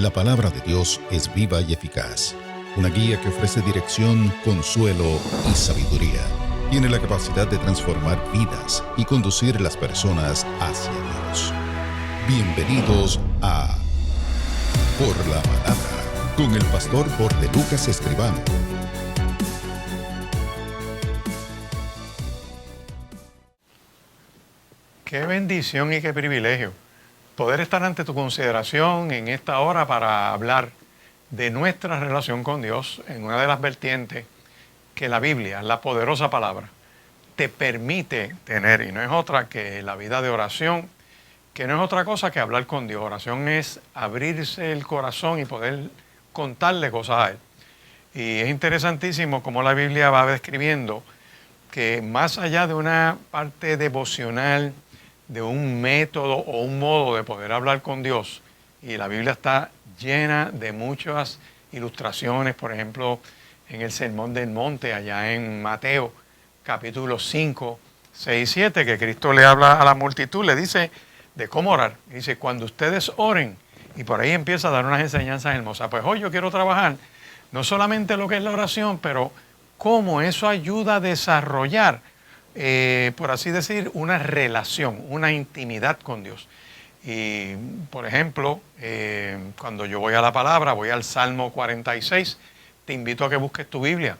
La palabra de Dios es viva y eficaz, una guía que ofrece dirección, consuelo y sabiduría. Tiene la capacidad de transformar vidas y conducir las personas hacia Dios. Bienvenidos a Por la Palabra, con el pastor Jorge Lucas Escribano. Qué bendición y qué privilegio poder estar ante tu consideración en esta hora para hablar de nuestra relación con Dios en una de las vertientes que la Biblia, la poderosa palabra, te permite tener, y no es otra que la vida de oración, que no es otra cosa que hablar con Dios. Oración es abrirse el corazón y poder contarle cosas a Él. Y es interesantísimo cómo la Biblia va describiendo que más allá de una parte devocional, de un método o un modo de poder hablar con Dios, y la Biblia está llena de muchas ilustraciones, por ejemplo, en el Sermón del Monte, allá en Mateo, capítulo 5, 6 y 7, que Cristo le habla a la multitud, le dice de cómo orar. Dice, cuando ustedes oren, y por ahí empieza a dar unas enseñanzas hermosas. Pues hoy yo quiero trabajar no solamente lo que es la oración, pero cómo eso ayuda a desarrollar, por así decir, una relación, una intimidad con Dios. Y, por ejemplo, cuando yo voy a la palabra, voy al Salmo 46, te invito a que busques tu Biblia,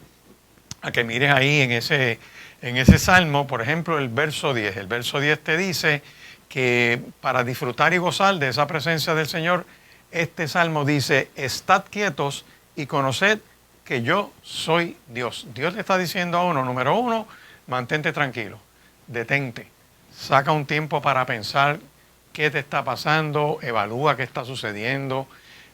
a que mires ahí en ese Salmo, por ejemplo, el verso 10. El verso 10 te dice que para disfrutar y gozar de esa presencia del Señor, este Salmo dice, estad quietos y conoced que yo soy Dios. Dios le está diciendo a uno, número uno, mantente tranquilo, detente, saca un tiempo para pensar qué te está pasando, evalúa qué está sucediendo,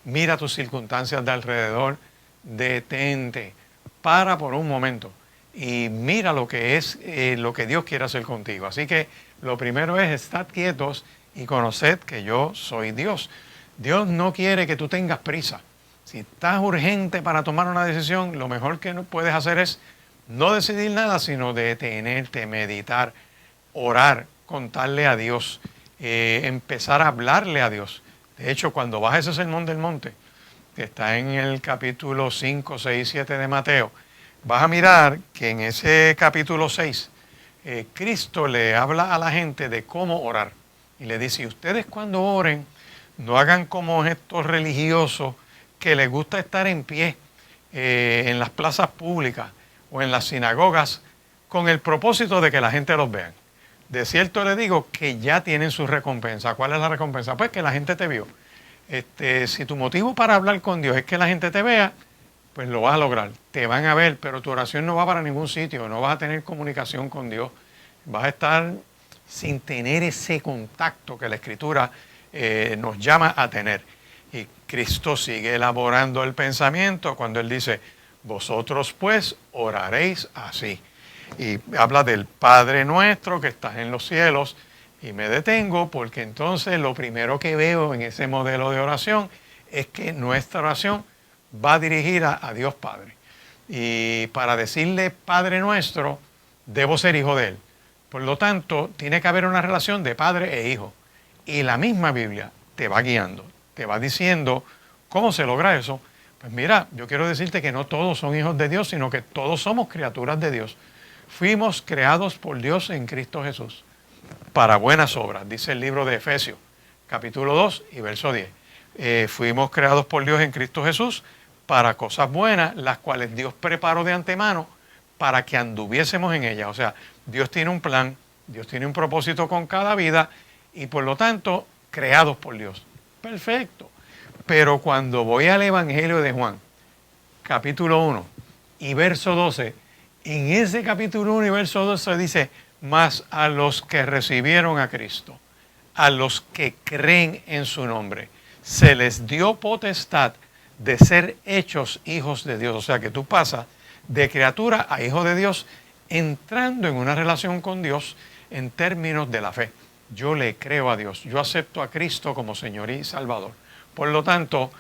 mira tus circunstancias de alrededor, detente, para por un momento y mira lo que es lo que Dios quiere hacer contigo. Así que lo primero es estar quietos y conoced que yo soy Dios. Dios no quiere que tú tengas prisa. Si estás urgente para tomar una decisión, lo mejor que puedes hacer es no decidir nada, sino detenerte, meditar, orar, contarle a Dios, empezar a hablarle a Dios. De hecho, cuando vas a ese Sermón del Monte, que está en el capítulo 5, 6 y 7 de Mateo, vas a mirar que en ese capítulo 6, Cristo le habla a la gente de cómo orar. Y le dice, ustedes cuando oren, no hagan como estos religiosos que les gusta estar en pie en las plazas públicas o en las sinagogas con el propósito de que la gente los vea. De cierto le digo que ya tienen su recompensa. ¿Cuál es la recompensa? Pues que la gente te vio. Si tu motivo para hablar con Dios es que la gente te vea, pues lo vas a lograr. Te van a ver, pero tu oración no va para ningún sitio. No vas a tener comunicación con Dios. Vas a estar sin tener ese contacto que la Escritura nos llama a tener. Y Cristo sigue elaborando el pensamiento cuando Él dice, vosotros pues oraréis así. Y habla del Padre nuestro que estás en los cielos. Y me detengo porque entonces lo primero que veo en ese modelo de oración es que nuestra oración va dirigida a Dios Padre. Y para decirle Padre nuestro, debo ser hijo de Él. Por lo tanto, tiene que haber una relación de padre e hijo. Y la misma Biblia te va guiando, te va diciendo cómo se logra eso. Pues mira, yo quiero decirte que no todos son hijos de Dios, sino que todos somos criaturas de Dios. Fuimos creados por Dios en Cristo Jesús para buenas obras, dice el libro de Efesios, capítulo 2 y verso 10. Fuimos creados por Dios en Cristo Jesús para cosas buenas, las cuales Dios preparó de antemano para que anduviésemos en ellas. O sea, Dios tiene un plan, Dios tiene un propósito con cada vida y por lo tanto, creados por Dios. Perfecto. Pero cuando voy al Evangelio de Juan, capítulo 1 y verso 12, en ese capítulo 1 y verso 12 dice, mas a los que recibieron a Cristo, a los que creen en su nombre, se les dio potestad de ser hechos hijos de Dios. O sea que tú pasas de criatura a hijo de Dios entrando en una relación con Dios en términos de la fe. Yo le creo a Dios, yo acepto a Cristo como Señor y Salvador. Por lo tanto,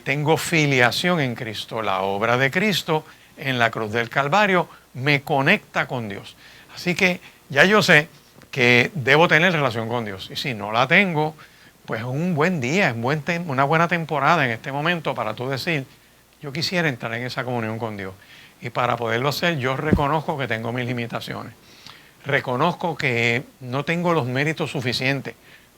tengo filiación en Cristo. La obra de Cristo en la cruz del Calvario me conecta con Dios. Así que ya yo sé que debo tener relación con Dios. Y si no la tengo, pues es un buen día, es una buena temporada en este momento para tú decir, yo quisiera entrar en esa comunión con Dios. Y para poderlo hacer, yo reconozco que tengo mis limitaciones. Reconozco que no tengo los méritos suficientes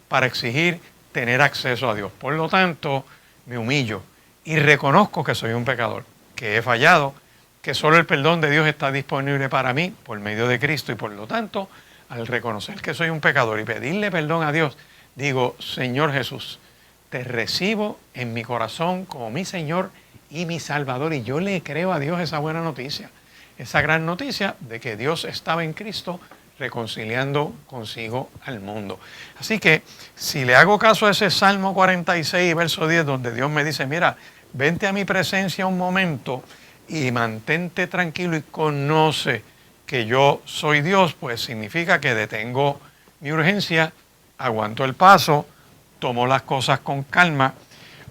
para exigir tener acceso a Dios. Por lo tanto, me humillo y reconozco que soy un pecador, que he fallado, que solo el perdón de Dios está disponible para mí por medio de Cristo, y por lo tanto, al reconocer que soy un pecador y pedirle perdón a Dios, digo, Señor Jesús, te recibo en mi corazón como mi Señor y mi Salvador, y yo le creo a Dios esa buena noticia, esa gran noticia de que Dios estaba en Cristo reconciliando consigo al mundo. Así que si le hago caso a ese Salmo 46, verso 10, donde Dios me dice, mira, vente a mi presencia un momento y mantente tranquilo y conoce que yo soy Dios, pues significa que detengo mi urgencia, aguanto el paso, tomo las cosas con calma,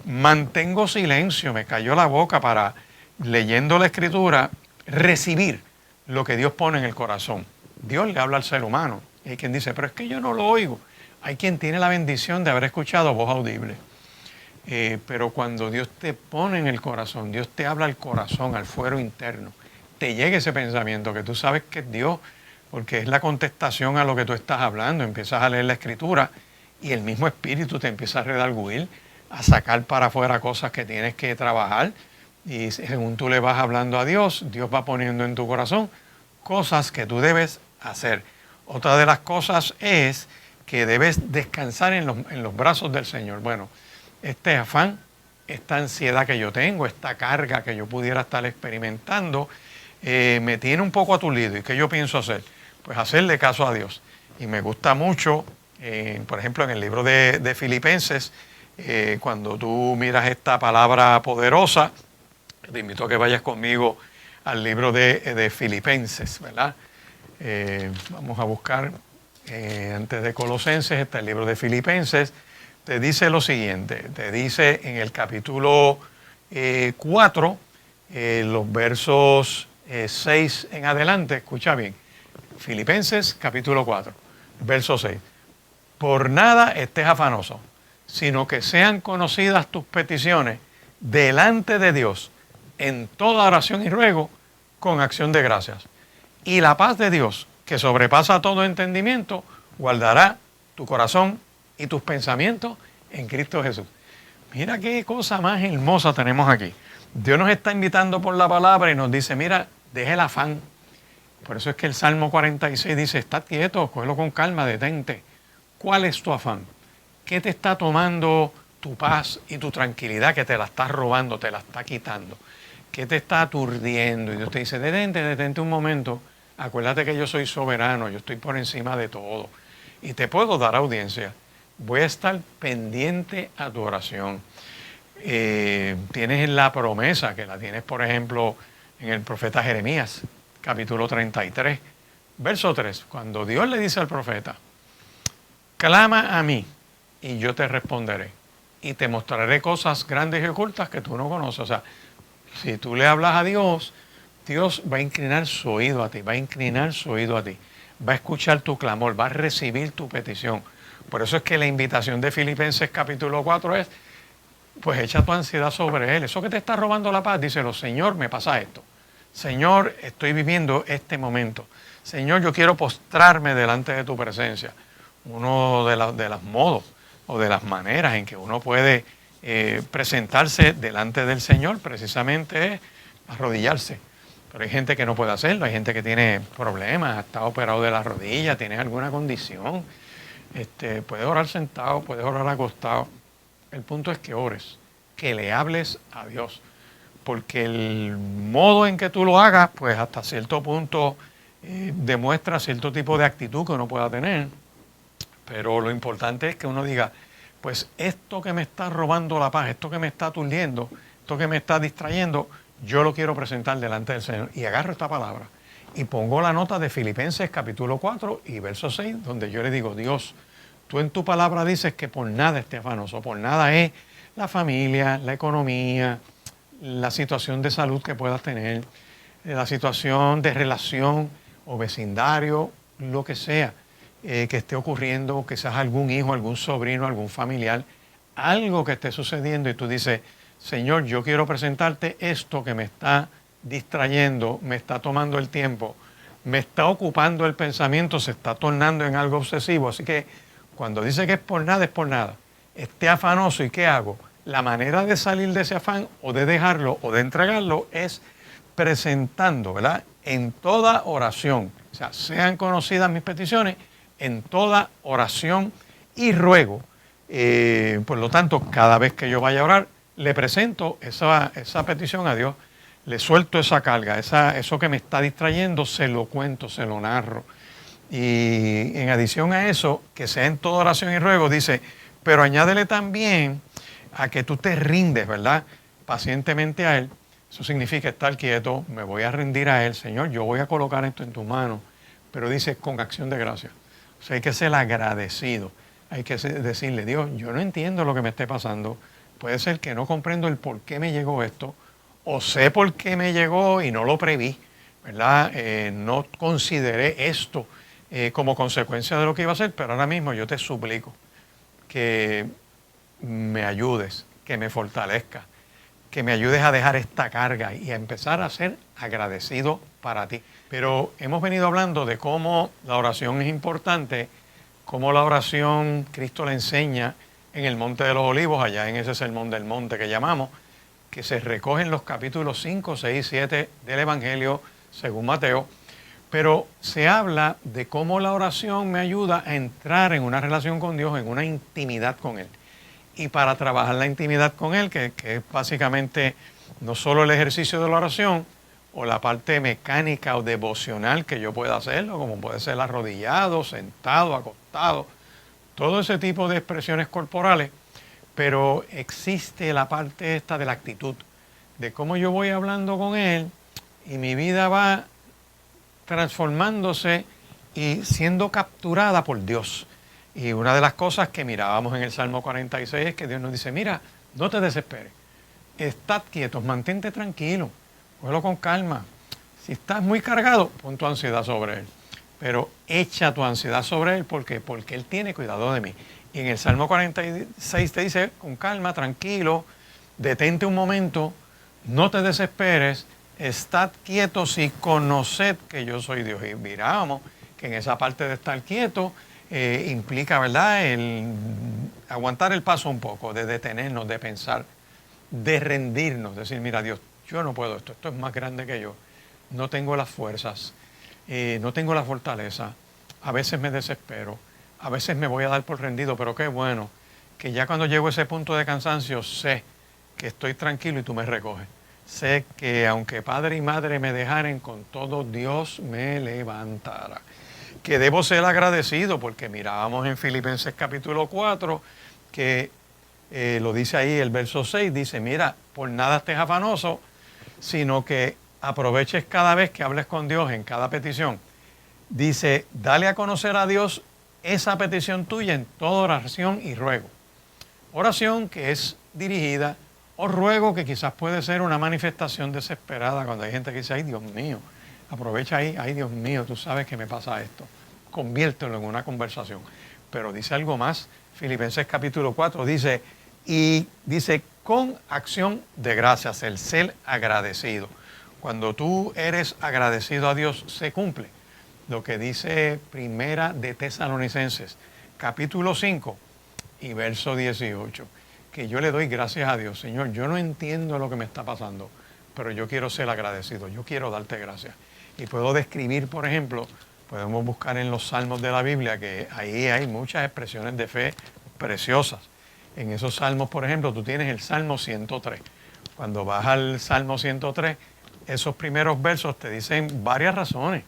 mantengo silencio, me cayó la boca para, leyendo la Escritura, recibir lo que Dios pone en el corazón. Dios le habla al ser humano. Y hay quien dice, pero es que yo no lo oigo. Hay quien tiene la bendición de haber escuchado voz audible. Pero cuando Dios te pone en el corazón, Dios te habla al corazón, al fuero interno, te llega ese pensamiento que tú sabes que es Dios, porque es la contestación a lo que tú estás hablando. Empiezas a leer la Escritura y el mismo Espíritu te empieza a redarguir, a sacar para afuera cosas que tienes que trabajar. Y según tú le vas hablando a Dios, Dios va poniendo en tu corazón cosas que tú debes hacer. Otra de las cosas es que debes descansar en los brazos del Señor. Bueno, este afán, esta ansiedad que yo tengo, esta carga que yo pudiera estar experimentando, me tiene un poco aturdido. ¿Y qué yo pienso hacer? Pues hacerle caso a Dios. Y me gusta mucho, por ejemplo, en el libro de Filipenses, cuando tú miras esta palabra poderosa, te invito a que vayas conmigo al libro de Filipenses, ¿verdad? Vamos a buscar, antes de Colosenses, está el libro de Filipenses. Te dice lo siguiente, te dice en el capítulo 4, los versos 6 en adelante, escucha bien, Filipenses capítulo 4, verso 6. Por nada estés afanoso, sino que sean conocidas tus peticiones delante de Dios en toda oración y ruego con acción de gracias. Y la paz de Dios, que sobrepasa todo entendimiento, guardará tu corazón y tus pensamientos en Cristo Jesús. Mira qué cosa más hermosa tenemos aquí. Dios nos está invitando por la palabra y nos dice, mira, deja el afán. Por eso es que el Salmo 46 dice, está quieto, cógelo con calma, detente. ¿Cuál es tu afán? ¿Qué te está tomando tu paz y tu tranquilidad, que te la está robando, te la está quitando? ¿Qué te está aturdiendo? Y Dios te dice, detente un momento. Acuérdate que yo soy soberano, yo estoy por encima de todo. Y te puedo dar audiencia. Voy a estar pendiente a tu oración. Tienes la promesa, que la tienes, por ejemplo, en el profeta Jeremías, capítulo 33, verso 3. Cuando Dios le dice al profeta, clama a mí y yo te responderé. Y te mostraré cosas grandes y ocultas que tú no conoces. O sea, si tú le hablas a Dios, Dios va a inclinar su oído a ti, va a escuchar tu clamor, va a recibir tu petición. Por eso es que la invitación de Filipenses capítulo 4 es, pues echa tu ansiedad sobre Él. Eso que te está robando la paz, díselo, Señor, me pasa esto. Señor, estoy viviendo este momento. Señor, yo quiero postrarme delante de tu presencia. Uno de los modos o de las maneras en que uno puede presentarse delante del Señor precisamente es arrodillarse. Pero hay gente que no puede hacerlo, hay gente que tiene problemas, está operado de la rodilla, tiene alguna condición. Puedes orar sentado, puedes orar acostado. El punto es que ores, que le hables a Dios. Porque el modo en que tú lo hagas, pues hasta cierto punto demuestra cierto tipo de actitud que uno pueda tener. Pero lo importante es que uno diga, pues esto que me está robando la paz, esto que me está aturdiendo, esto que me está distrayendo, yo lo quiero presentar delante del Señor. Y agarro esta palabra y pongo la nota de Filipenses capítulo 4 y verso 6, donde yo le digo, Dios, tú en tu palabra dices que por nada estés afanoso, por nada es la familia, la economía, la situación de salud que puedas tener, la situación de relación o vecindario, lo que sea. que esté ocurriendo, quizás algún hijo, algún sobrino, algún familiar, algo que esté sucediendo y tú dices, Señor, yo quiero presentarte esto que me está distrayendo, me está tomando el tiempo, me está ocupando el pensamiento, se está tornando en algo obsesivo. Así que cuando dice que es por nada, es por nada. Esté afanoso, ¿y qué hago? La manera de salir de ese afán o de dejarlo o de entregarlo es presentando, ¿verdad? En toda oración, o sea, sean conocidas mis peticiones, en toda oración y ruego. Por lo tanto, cada vez que yo vaya a orar, le presento esa petición a Dios, le suelto esa carga, eso que me está distrayendo, se lo cuento, se lo narro. Y en adición a eso, que sea en toda oración y ruego, dice, pero añádele también a que tú te rindes, ¿verdad? Pacientemente a Él. Eso significa estar quieto, me voy a rendir a Él, Señor, yo voy a colocar esto en tu mano, pero dice con acción de gracia. O sea, hay que ser agradecido, hay que decirle, Dios, yo no entiendo lo que me esté pasando, puede ser que no comprendo el por qué me llegó esto, o sé por qué me llegó y no lo preví, ¿verdad? No consideré esto como consecuencia de lo que iba a hacer, pero ahora mismo yo te suplico que me ayudes, que me fortalezcas, que me ayudes a dejar esta carga y a empezar a ser agradecido para ti. Pero hemos venido hablando de cómo la oración es importante, cómo la oración Cristo la enseña en el Monte de los Olivos, allá en ese sermón del monte que llamamos, que se recoge en los capítulos 5, 6 y 7 del Evangelio según Mateo, pero se habla de cómo la oración me ayuda a entrar en una relación con Dios, en una intimidad con Él. Y para trabajar la intimidad con Él, que es básicamente no solo el ejercicio de la oración o la parte mecánica o devocional que yo pueda hacerlo, como puede ser arrodillado, sentado, acostado, todo ese tipo de expresiones corporales, pero existe la parte esta de la actitud, de cómo yo voy hablando con Él y mi vida va transformándose y siendo capturada por Dios. Y una de las cosas que mirábamos en el Salmo 46 es que Dios nos dice, mira, no te desesperes, estad quietos, mantente tranquilo, cógelo con calma. Si estás muy cargado, pon tu ansiedad sobre Él, pero echa tu ansiedad sobre Él, porque Él tiene cuidado de mí. Y en el Salmo 46 te dice, con calma, tranquilo, detente un momento, no te desesperes, estad quietos y conoced que yo soy Dios. Y mirábamos que en esa parte de estar quieto implica, ¿verdad?, el aguantar el paso un poco, de detenernos, de pensar, de rendirnos, decir, mira Dios, yo no puedo esto es más grande que yo, no tengo las fuerzas, no tengo la fortaleza, a veces me desespero, a veces me voy a dar por rendido, pero qué bueno que ya cuando llego a ese punto de cansancio sé que estoy tranquilo y tú me recoges. Sé que aunque padre y madre me dejaren, con todo Dios me levantará. Que debo ser agradecido porque mirábamos en Filipenses capítulo 4 que lo dice ahí el verso 6, dice, mira, por nada estés afanoso, sino que aproveches cada vez que hables con Dios en cada petición. Dice, dale a conocer a Dios esa petición tuya en toda oración y ruego. Oración que es dirigida, o ruego que quizás puede ser una manifestación desesperada cuando hay gente que dice, ay Dios mío, aprovecha ahí, ay Dios mío, tú sabes que me pasa esto. Conviértelo en una conversación. Pero dice algo más, Filipenses capítulo 4 dice, con acción de gracias, el ser agradecido. Cuando tú eres agradecido a Dios, se cumple lo que dice Primera de Tesalonicenses, capítulo 5 y verso 18, que yo le doy gracias a Dios. Señor, yo no entiendo lo que me está pasando, pero yo quiero ser agradecido, yo quiero darte gracias. Y puedo describir, por ejemplo, podemos buscar en los salmos de la Biblia, que ahí hay muchas expresiones de fe preciosas. En esos salmos, por ejemplo, tú tienes el Salmo 103. Cuando vas al Salmo 103, esos primeros versos te dicen varias razones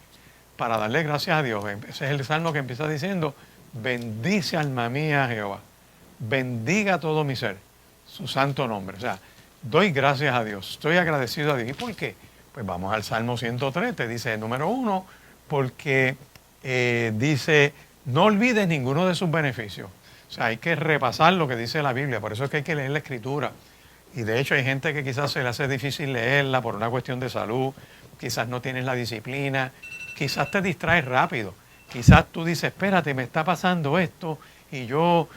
para darle gracias a Dios. Ese es el salmo que empieza diciendo, bendice alma mía a Jehová, bendiga todo mi ser, su santo nombre. O sea, doy gracias a Dios, estoy agradecido a Dios. ¿Y por qué? Pues vamos al Salmo 103, te dice, número 1, porque dice, no olvides ninguno de sus beneficios. O sea, hay que repasar lo que dice la Biblia, por eso es que hay que leer la Escritura. Y de hecho hay gente que quizás se le hace difícil leerla por una cuestión de salud, quizás no tienes la disciplina, quizás te distraes rápido. Quizás tú dices, espérate, me está pasando esto y yo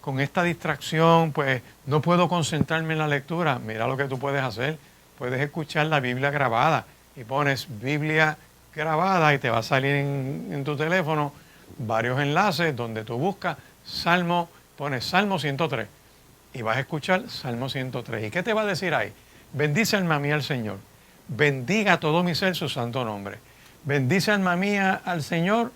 con esta distracción pues no puedo concentrarme en la lectura. Mira lo que tú puedes hacer. Puedes escuchar la Biblia grabada y pones Biblia grabada y te va a salir en tu teléfono varios enlaces donde tú buscas Salmo, pones Salmo 103 y vas a escuchar Salmo 103. ¿Y qué te va a decir ahí? Bendice alma mía al Señor. Bendiga todo mi ser su santo nombre. Bendice alma mía al Señor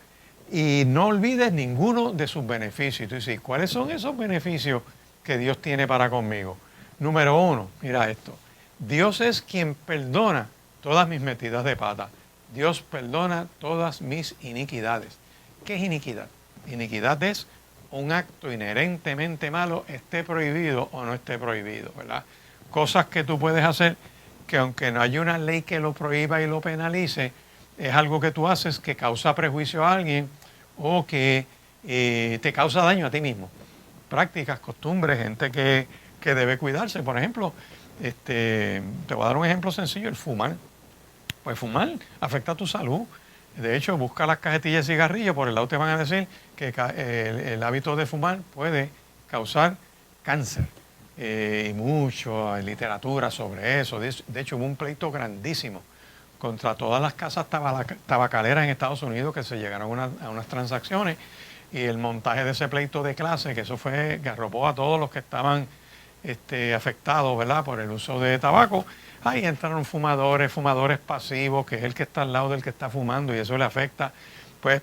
y no olvides ninguno de sus beneficios. Y tú dices, ¿cuáles son esos beneficios que Dios tiene para conmigo? Número 1, mira esto. Dios es quien perdona todas mis metidas de pata. Dios perdona todas mis iniquidades. ¿Qué es iniquidad? Iniquidad es un acto inherentemente malo, esté prohibido o no esté prohibido, ¿verdad? Cosas que tú puedes hacer que aunque no haya una ley que lo prohíba y lo penalice, es algo que tú haces que causa prejuicio a alguien o que te causa daño a ti mismo. Prácticas, costumbres, gente que debe cuidarse. Por ejemplo, te voy a dar un ejemplo sencillo, el fumar. Pues fumar afecta a tu salud. De hecho, busca las cajetillas de cigarrillo, por el lado te van a decir que el hábito de fumar puede causar cáncer. Y mucho literatura sobre eso. De hecho, hubo un pleito grandísimo contra todas las casas tabacaleras en Estados Unidos que se llegaron a unas transacciones y el montaje de ese pleito de clase, que eso fue que arropó a todos los que estaban afectados, ¿verdad?, por el uso de tabaco. Ahí entraron fumadores pasivos, que es el que está al lado del que está fumando y eso le afecta. Pues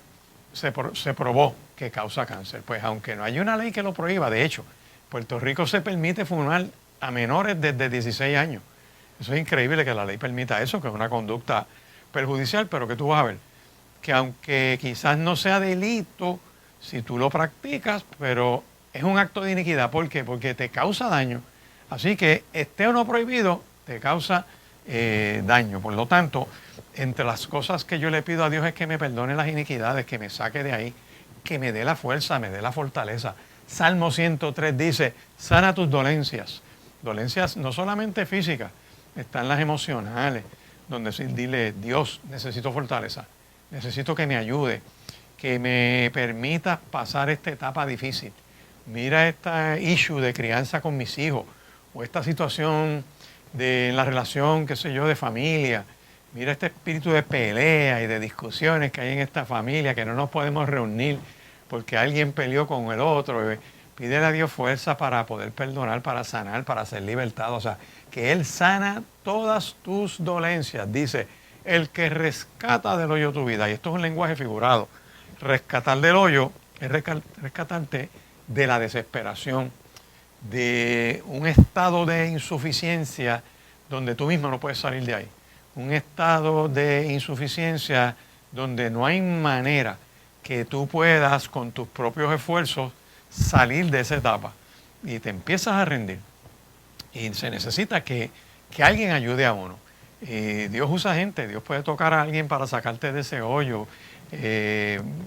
se probó que causa cáncer. Pues aunque no hay una ley que lo prohíba, de hecho, Puerto Rico se permite fumar a menores desde 16 años. Eso es increíble que la ley permita eso, que es una conducta perjudicial, pero que tú vas a ver que aunque quizás no sea delito si tú lo practicas, pero es un acto de iniquidad. ¿Por qué? Porque te causa daño. Así que esté o no prohibido, te causa daño. Por lo tanto, entre las cosas que yo le pido a Dios es que me perdone las iniquidades, que me saque de ahí, que me dé la fuerza, me dé la fortaleza. Salmo 103 dice, sana tus dolencias. Dolencias no solamente físicas, están las emocionales, donde dile, Dios, necesito fortaleza, necesito que me ayude, que me permita pasar esta etapa difícil. Mira esta issue de crianza con mis hijos, o esta situación de la relación, qué sé yo, de familia. Mira este espíritu de pelea y de discusiones que hay en esta familia, que no nos podemos reunir porque alguien peleó con el otro. Pídele a Dios fuerza para poder perdonar, para sanar, para ser libertado. O sea, que Él sana todas tus dolencias. Dice, el que rescata del hoyo tu vida. Y esto es un lenguaje figurado. Rescatar del hoyo es rescatarte de la desesperación, de un estado de insuficiencia donde tú mismo no puedes salir de ahí. Un estado de insuficiencia donde no hay manera que tú puedas con tus propios esfuerzos salir de esa etapa y te empiezas a rendir. Y se necesita que alguien ayude a uno. Dios usa gente, Dios puede tocar a alguien para sacarte de ese hoyo,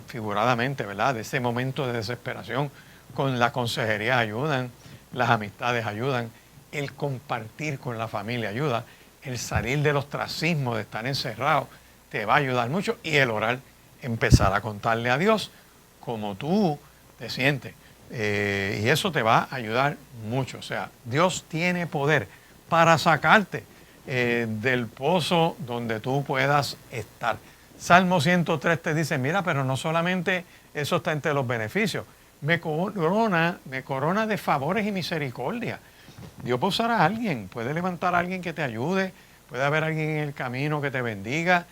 figuradamente, ¿verdad? De ese momento de desesperación. Con la consejería ayudan, las amistades ayudan, el compartir con la familia ayuda, el salir del ostracismo de estar encerrado te va a ayudar mucho y el orar, empezar a contarle a Dios cómo tú te sientes. Y eso te va a ayudar mucho. O sea, Dios tiene poder para sacarte del pozo donde tú puedas estar. Salmo 103 te dice, mira, pero no solamente eso está entre los beneficios. Me corona de favores y misericordia. Dios puede usar a alguien, puede levantar a alguien que te ayude, puede haber alguien en el camino que te bendiga,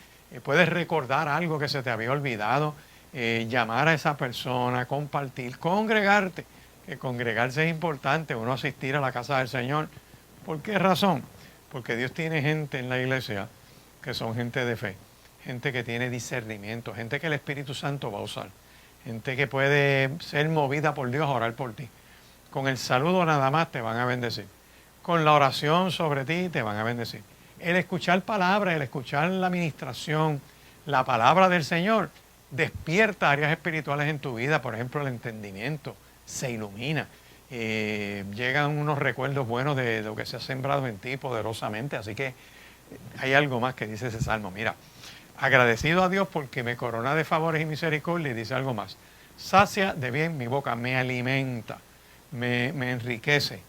puedes recordar algo que se te había olvidado, llamar a esa persona, compartir, congregarte, que congregarse es importante, uno asistir a la casa del Señor. ¿Por qué razón? Porque Dios tiene gente en la iglesia que son gente de fe, gente que tiene discernimiento, gente que el Espíritu Santo va a usar, gente que puede ser movida por Dios a orar por ti. Con el saludo nada más te van a bendecir. Con la oración sobre ti te van a bendecir. El escuchar palabras, el escuchar la administración, la palabra del Señor, despierta áreas espirituales en tu vida. Por ejemplo, el entendimiento se ilumina. Llegan unos recuerdos buenos de lo que se ha sembrado en ti poderosamente. Así que hay algo más que dice ese salmo. Mira, Agradecido a Dios porque me corona de favores y misericordia, y dice algo más. Sacia de bien mi boca, me alimenta, me enriquece,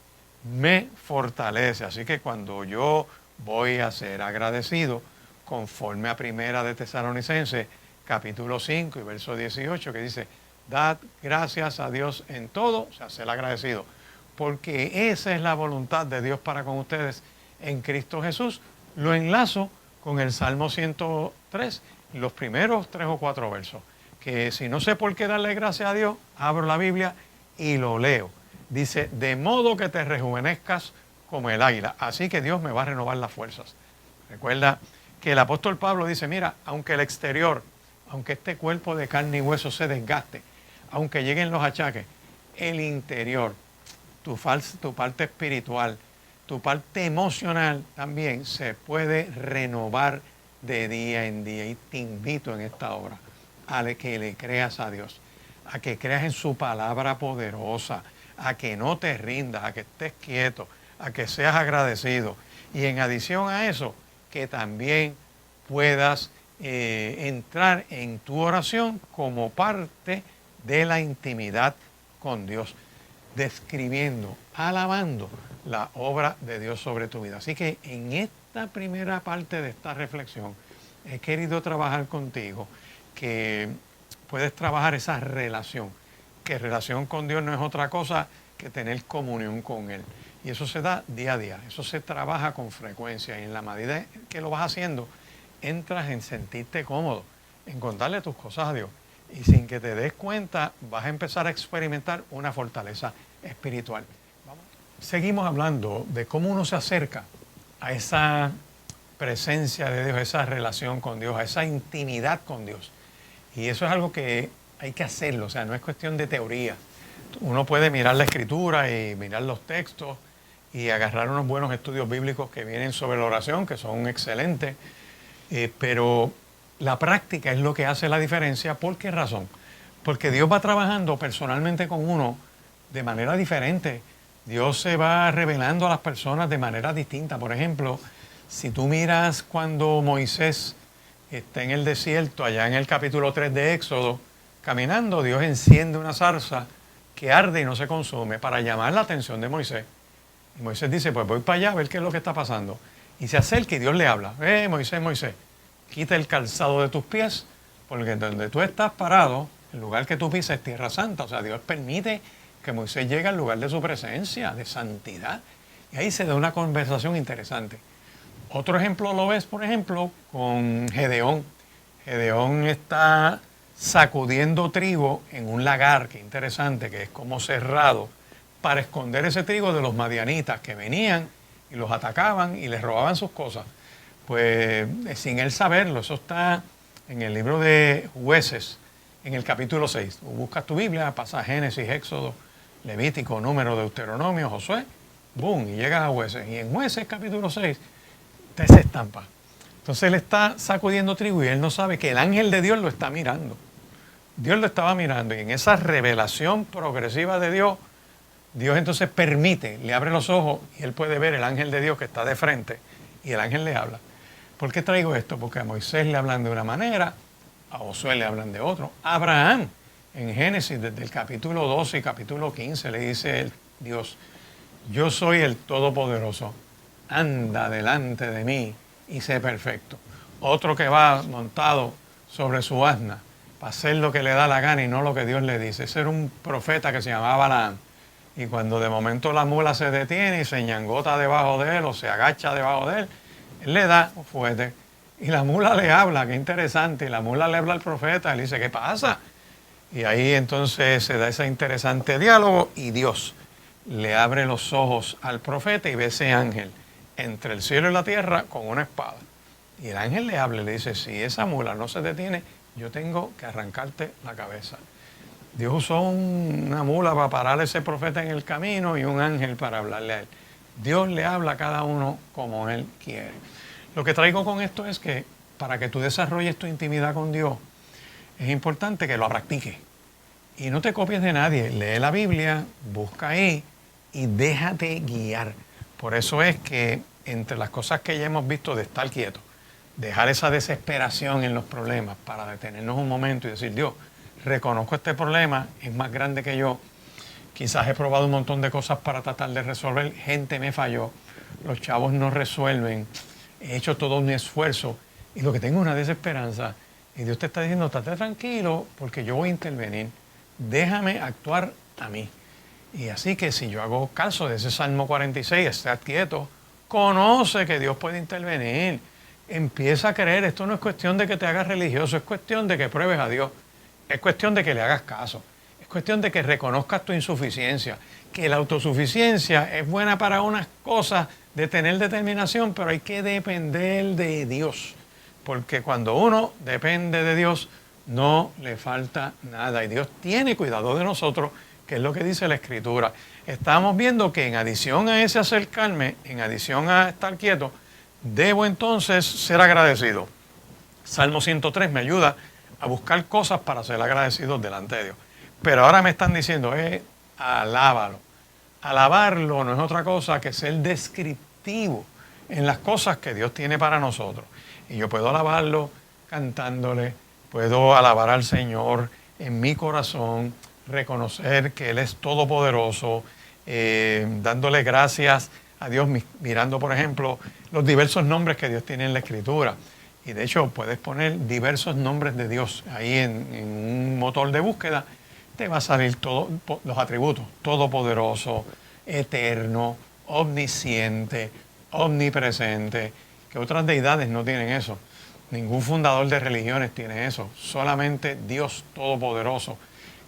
me fortalece. Así que cuando yo voy a ser agradecido, conforme a Primera de Tesalonicenses, capítulo 5 y verso 18, que dice, dad gracias a Dios en todo, o sea, ser agradecido, porque esa es la voluntad de Dios para con ustedes en Cristo Jesús. Lo enlazo con el Salmo 103, los primeros 3 o 4 versos, que si no sé por qué darle gracias a Dios, abro la Biblia y lo leo. Dice, de modo que te rejuvenezcas como el águila, así que Dios me va a renovar las fuerzas. Recuerda que el apóstol Pablo dice, mira, aunque el exterior, aunque este cuerpo de carne y hueso se desgaste, aunque lleguen los achaques, el interior, tu parte espiritual, tu parte emocional también se puede renovar de día en día. Y te invito en esta hora a que le creas a Dios, a que creas en su palabra poderosa, a que no te rindas, a que estés quieto, a que seas agradecido. Y en adición a eso, que también puedas entrar en tu oración como parte de la intimidad con Dios, describiendo, alabando la obra de Dios sobre tu vida. Así que en esta primera parte de esta reflexión he querido trabajar contigo que puedes trabajar esa relación, que relación con Dios no es otra cosa que tener comunión con Él. Y eso se da día a día, eso se trabaja con frecuencia y en la medida que lo vas haciendo, entras en sentirte cómodo, en contarle tus cosas a Dios. Y sin que te des cuenta, vas a empezar a experimentar una fortaleza espiritual. Seguimos hablando de cómo uno se acerca a esa presencia de Dios, a esa relación con Dios, a esa intimidad con Dios. Y eso es algo que hay que hacerlo, o sea, no es cuestión de teoría. Uno puede mirar la escritura y mirar los textos y agarrar unos buenos estudios bíblicos que vienen sobre la oración, que son excelentes, pero la práctica es lo que hace la diferencia. ¿Por qué razón? Porque Dios va trabajando personalmente con uno de manera diferente. Dios se va revelando a las personas de manera distinta. Por ejemplo, si tú miras cuando Moisés está en el desierto, allá en el capítulo 3 de Éxodo, caminando, Dios enciende una zarza que arde y no se consume para llamar la atención de Moisés. Y Moisés dice, pues voy para allá a ver qué es lo que está pasando. Y se acerca y Dios le habla. Moisés, Moisés, quita el calzado de tus pies, porque donde tú estás parado, el lugar que tú pisas es tierra santa. O sea, Dios permite que Moisés llegue al lugar de su presencia, de santidad. Y ahí se da una conversación interesante. Otro ejemplo lo ves, por ejemplo, con Gedeón. Gedeón está sacudiendo trigo en un lagar, que interesante, que es como cerrado, para esconder ese trigo de los madianitas que venían y los atacaban y les robaban sus cosas. Pues sin él saberlo, eso está en el libro de Jueces, en el capítulo 6. Tú buscas tu Biblia, pasas Génesis, Éxodo, Levítico, Número, Deuteronomio, Josué, boom, y llegas a Jueces. Y en Jueces, capítulo 6, está esa estampa. Entonces él está sacudiendo trigo y él no sabe que el ángel de Dios lo está mirando. Dios lo estaba mirando y en esa revelación progresiva de Dios, Dios entonces permite, le abre los ojos y él puede ver el ángel de Dios que está de frente y el ángel le habla. ¿Por qué traigo esto? Porque a Moisés le hablan de una manera, a Josué le hablan de otro. A Abraham, en Génesis, desde el capítulo 12 y capítulo 15, le dice Dios, yo soy el Todopoderoso, anda delante de mí y sé perfecto. Otro que va montado sobre su asna para hacer lo que le da la gana y no lo que Dios le dice. Ese era un profeta que se llamaba Balaam. Y cuando de momento la mula se detiene y se ñangota debajo de él o se agacha debajo de él, él le da un fuete. Y la mula le habla, qué interesante. Y la mula le habla al profeta, él dice, ¿qué pasa? Y ahí entonces se da ese interesante diálogo y Dios le abre los ojos al profeta y ve ese ángel entre el cielo y la tierra con una espada. Y el ángel le habla y le dice, si esa mula no se detiene, yo tengo que arrancarte la cabeza. Dios usó una mula para parar a ese profeta en el camino y un ángel para hablarle a él. Dios le habla a cada uno como Él quiere. Lo que traigo con esto es que para que tú desarrolles tu intimidad con Dios, es importante que lo practiques. Y no te copies de nadie. Lee la Biblia, busca ahí y déjate guiar. Por eso es que entre las cosas que ya hemos visto de estar quieto, dejar esa desesperación en los problemas para detenernos un momento y decir, Dios, reconozco este problema, es más grande que yo, quizás he probado un montón de cosas para tratar de resolver, gente me falló, los chavos no resuelven, he hecho todo un esfuerzo y lo que tengo es una desesperanza. Y Dios te está diciendo, estate tranquilo porque yo voy a intervenir, déjame actuar a mí. Y así que si yo hago caso de ese Salmo 46, estate quieto, conoce que Dios puede intervenir, empieza a creer, esto no es cuestión de que te hagas religioso, es cuestión de que pruebes a Dios, es cuestión de que le hagas caso, es cuestión de que reconozcas tu insuficiencia, que la autosuficiencia es buena para unas cosas, de tener determinación, pero hay que depender de Dios. Porque cuando uno depende de Dios, no le falta nada. Y Dios tiene cuidado de nosotros, que es lo que dice la Escritura. Estamos viendo que en adición a ese acercarme, en adición a estar quieto, debo entonces ser agradecido. Salmo 103 me ayuda a buscar cosas para ser agradecidos delante de Dios. Pero ahora me están diciendo, alábalo. Alabarlo no es otra cosa que ser descriptivo en las cosas que Dios tiene para nosotros. Y yo puedo alabarlo cantándole, puedo alabar al Señor en mi corazón, reconocer que Él es todopoderoso, dándole gracias a Dios, mirando, por ejemplo, los diversos nombres que Dios tiene en la Escritura. Y de hecho, puedes poner diversos nombres de Dios ahí en un motor de búsqueda, te va a salir todos los atributos, todopoderoso, eterno, omnisciente, omnipresente, que otras deidades no tienen eso. Ningún fundador de religiones tiene eso. Solamente Dios Todopoderoso,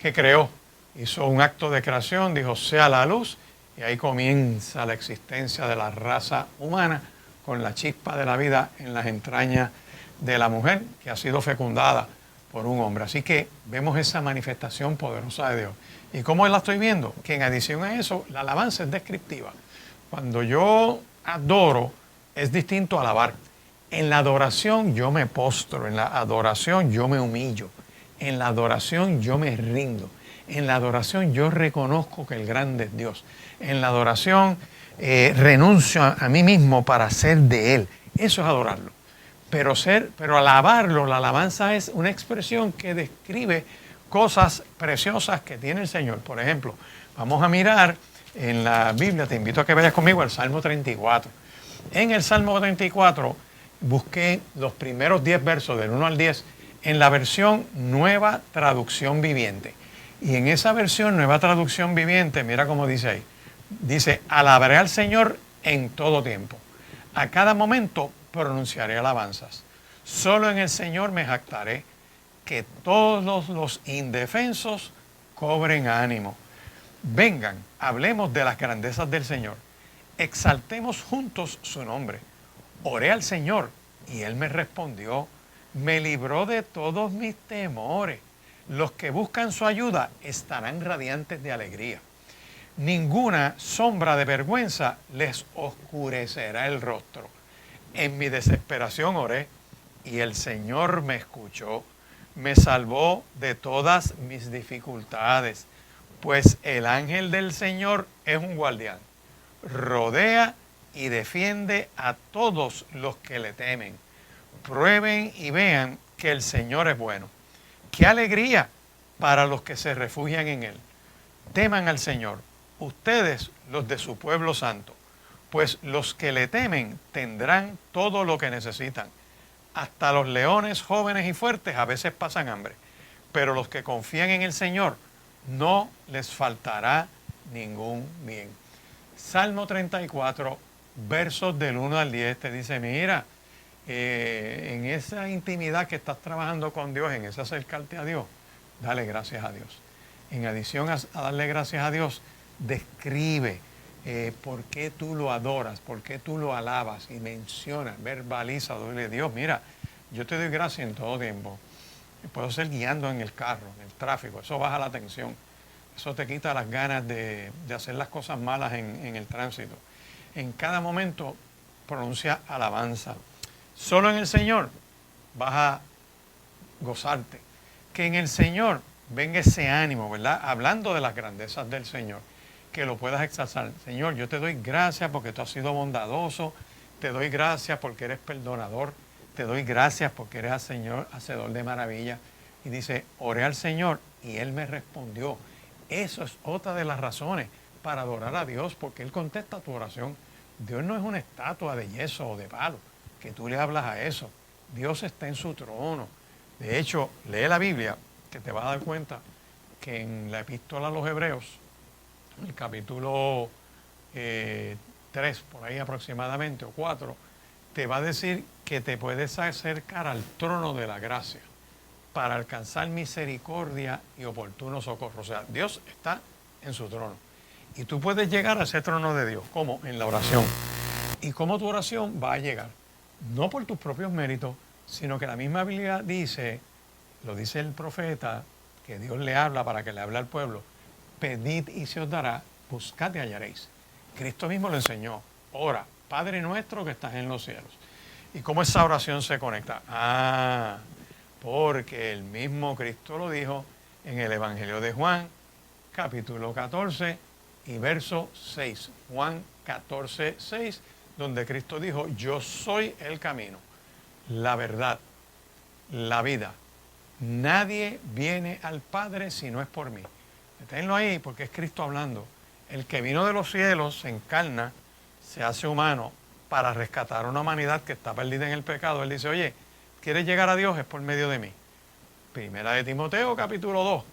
que creó, hizo un acto de creación, dijo, sea la luz, y ahí comienza la existencia de la raza humana con la chispa de la vida en las entrañas de la mujer que ha sido fecundada por un hombre. Así que vemos esa manifestación poderosa de Dios. ¿Y cómo la estoy viendo? Que en adición a eso, la alabanza es descriptiva. Cuando yo adoro, es distinto a alabar. En la adoración yo me postro, en la adoración yo me humillo, en la adoración yo me rindo, en la adoración yo reconozco que el grande es Dios, en la adoración renuncio a mí mismo para ser de Él. Eso es adorarlo. Pero alabarlo, la alabanza es una expresión que describe cosas preciosas que tiene el Señor. Por ejemplo, vamos a mirar en la Biblia, te invito a que vayas conmigo al Salmo 34. En el Salmo 34 busqué los primeros 10 versos del 1 al 10 en la versión Nueva Traducción Viviente. Y en esa versión Nueva Traducción Viviente, mira cómo dice ahí. Dice, alabaré al Señor en todo tiempo. A cada momento pronunciaré alabanzas. Solo en el Señor me jactaré, que todos los indefensos cobren ánimo. Vengan, hablemos de las grandezas del Señor. Exaltemos juntos su nombre. Oré al Señor y Él me respondió. Me libró de todos mis temores. Los que buscan su ayuda estarán radiantes de alegría. Ninguna sombra de vergüenza les oscurecerá el rostro. En mi desesperación oré y el Señor me escuchó. Me salvó de todas mis dificultades, pues el ángel del Señor es un guardián. Rodea y defiende a todos los que le temen. Prueben y vean que el Señor es bueno. ¡Qué alegría para los que se refugian en Él! Teman al Señor, ustedes los de su pueblo santo, pues los que le temen tendrán todo lo que necesitan. Hasta los leones jóvenes y fuertes a veces pasan hambre, pero los que confían en el Señor no les faltará ningún bien. Salmo 34, versos del 1 al 10, te dice, mira, en esa intimidad que estás trabajando con Dios, en ese acercarte a Dios, dale gracias a Dios. En adición a darle gracias a Dios, describe por qué tú lo adoras, por qué tú lo alabas y menciona, verbaliza, dile, Dios, mira, yo te doy gracias en todo tiempo. Puedo ser guiando en el carro, en el tráfico, eso baja la tensión, eso te quita las ganas de hacer las cosas malas en el tránsito. En cada momento pronuncia alabanza. Solo en el Señor vas a gozarte. Que en el Señor venga ese ánimo, ¿verdad? Hablando de las grandezas del Señor, que lo puedas exaltar. Señor, yo te doy gracias porque tú has sido bondadoso, te doy gracias porque eres perdonador, te doy gracias porque eres al Señor, hacedor de maravillas. Y dice, oré al Señor y Él me respondió. Eso es otra de las razones para adorar a Dios, porque Él contesta tu oración. Dios no es una estatua de yeso o de palo, que tú le hablas a eso. Dios está en su trono. De hecho, lee la Biblia, que te vas a dar cuenta que en la epístola a los Hebreos, el capítulo 3, por ahí aproximadamente, o 4, te va a decir que te puedes acercar al trono de la gracia para alcanzar misericordia y oportuno socorro. O sea, Dios está en su trono. Y tú puedes llegar a ese trono de Dios. ¿Cómo? En la oración. ¿Y cómo tu oración va a llegar? No por tus propios méritos, sino que la misma Biblia dice, lo dice el profeta, que Dios le habla para que le hable al pueblo, pedid y se os dará, buscad y hallaréis. Cristo mismo lo enseñó. Ora, Padre nuestro que estás en los cielos. ¿Y cómo esa oración se conecta? Porque el mismo Cristo lo dijo en el Evangelio de Juan, capítulo 14 y verso 6. Juan 14, 6, donde Cristo dijo, yo soy el camino, la verdad, la vida. Nadie viene al Padre si no es por mí. Tenlo ahí porque es Cristo hablando. El que vino de los cielos se encarna, se hace humano para rescatar a una humanidad que está perdida en el pecado. Él dice, oye, ¿quieres llegar a Dios? Es por medio de mí. Primera de Timoteo, capítulo 2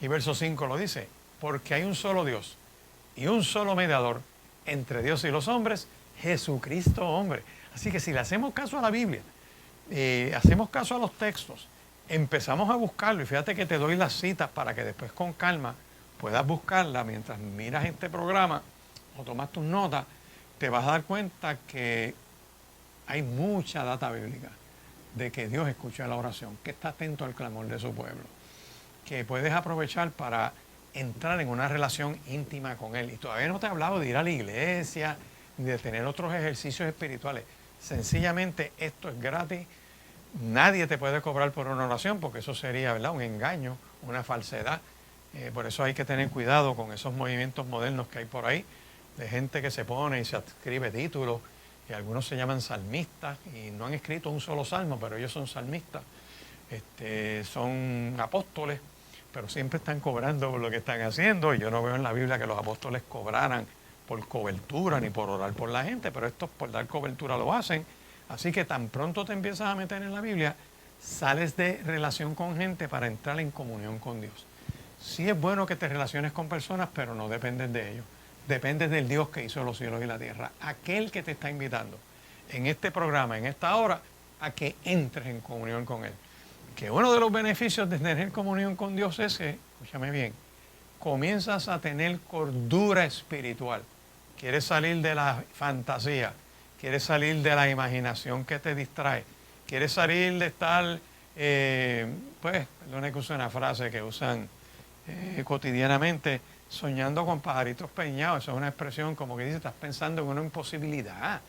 y verso 5 lo dice, porque hay un solo Dios y un solo mediador entre Dios y los hombres, Jesucristo hombre. Así que si le hacemos caso a la Biblia, hacemos caso a los textos, empezamos a buscarlo, y fíjate que te doy las citas para que después con calma puedas buscarla mientras miras este programa o tomas tus notas, te vas a dar cuenta que hay mucha data bíblica de que Dios escucha la oración, que está atento al clamor de su pueblo, que puedes aprovechar para entrar en una relación íntima con Él. Y todavía no te he hablado de ir a la iglesia, ni de tener otros ejercicios espirituales. Sencillamente esto es gratis. Nadie te puede cobrar por una oración, porque eso sería, ¿verdad?, un engaño, una falsedad. Por eso hay que tener cuidado con esos movimientos modernos que hay por ahí, de gente que se pone y se adscribe títulos, y algunos se llaman salmistas, y no han escrito un solo salmo, pero ellos son salmistas. Son apóstoles, pero siempre están cobrando por lo que están haciendo, y yo no veo en la Biblia que los apóstoles cobraran por cobertura ni por orar por la gente, pero estos por dar cobertura lo hacen. Así que tan pronto te empiezas a meter en la Biblia, sales de relación con gente para entrar en comunión con Dios. Sí es bueno que te relaciones con personas, pero no dependes de ellos. Dependes del Dios que hizo los cielos y la tierra, aquel que te está invitando en este programa, en esta hora, a que entres en comunión con Él. Que uno de los beneficios de tener comunión con Dios es que, escúchame bien, comienzas a tener cordura espiritual. Quieres salir de la fantasía, quieres salir de la imaginación que te distrae, quieres salir de estar, perdone que use una frase que usan cotidianamente, soñando con pajaritos peñados. Eso es una expresión como que dice, estás pensando en una imposibilidad.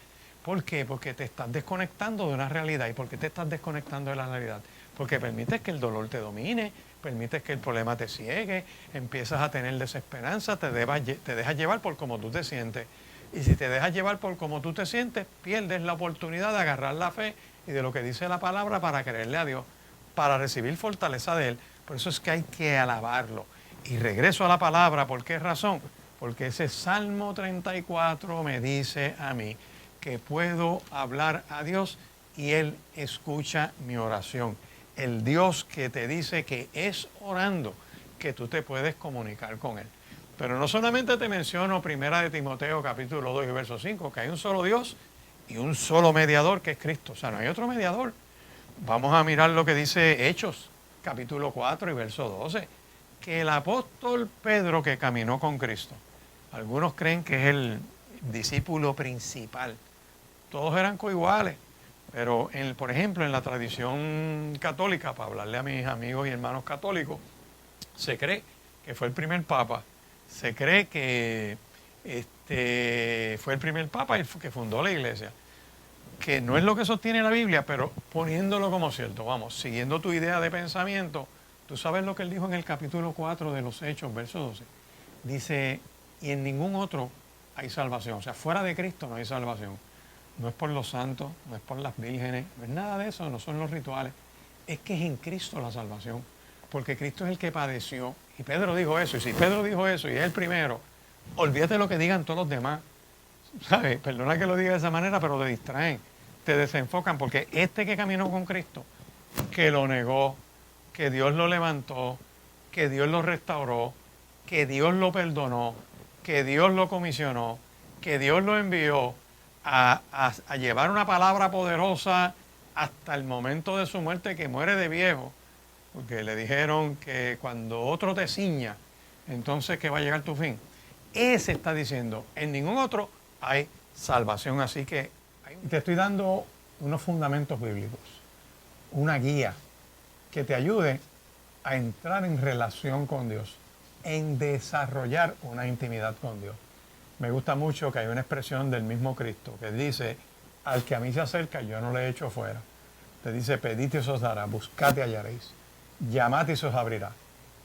¿Por qué? Porque te estás desconectando de una realidad. ¿Y por qué te estás desconectando de la realidad? Porque permites que el dolor te domine, permites que el problema te ciegue, empiezas a tener desesperanza, te dejas llevar por cómo tú te sientes. Y si te dejas llevar por cómo tú te sientes, pierdes la oportunidad de agarrar la fe y de lo que dice la palabra para creerle a Dios, para recibir fortaleza de Él. Por eso es que hay que alabarlo. Y regreso a la palabra, ¿por qué razón? Porque ese Salmo 34 me dice a mí que puedo hablar a Dios y Él escucha mi oración. El Dios que te dice que es orando que tú te puedes comunicar con Él. Pero no solamente te menciono Primera de Timoteo capítulo 2 y verso 5, que hay un solo Dios y un solo mediador que es Cristo. O sea, no hay otro mediador. Vamos a mirar lo que dice Hechos capítulo 4 y verso 12. Que el apóstol Pedro, que caminó con Cristo, algunos creen que es el discípulo principal, todos eran coiguales, pero por ejemplo en la tradición católica, para hablarle a mis amigos y hermanos católicos, se cree que fue el primer papa, se cree que fue el primer papa que fundó la iglesia, que no es lo que sostiene la Biblia, pero poniéndolo como cierto, vamos, siguiendo tu idea de pensamiento. Tú sabes lo que él dijo en el capítulo 4 de los Hechos, verso 12. Dice, y en ningún otro hay salvación. O sea, fuera de Cristo no hay salvación. no es por los santos, no es por las vírgenes, no es nada de eso, no son los rituales. Es que es en Cristo la salvación, porque Cristo es el que padeció. Y Pedro dijo eso, y si Pedro dijo eso y es el primero, olvídate lo que digan todos los demás. ¿Sabes? Perdona que lo diga de esa manera, pero te distraen, te desenfocan, porque este que caminó con Cristo, que lo negó, que Dios lo levantó, que Dios lo restauró, que Dios lo perdonó, que Dios lo comisionó, que Dios lo envió a llevar una palabra poderosa hasta el momento de su muerte, que muere de viejo, porque le dijeron que cuando otro te ciña, entonces que va a llegar tu fin. Ese está diciendo, en ningún otro hay salvación. Así que te estoy dando unos fundamentos bíblicos, una guía que te ayude a entrar en relación con Dios, en desarrollar una intimidad con Dios. Me gusta mucho que hay una expresión del mismo Cristo que dice, al que a mí se acerca yo no le echo fuera. Te dice, pedid y se os dará, buscad y hallaréis, llamad y se os abrirá.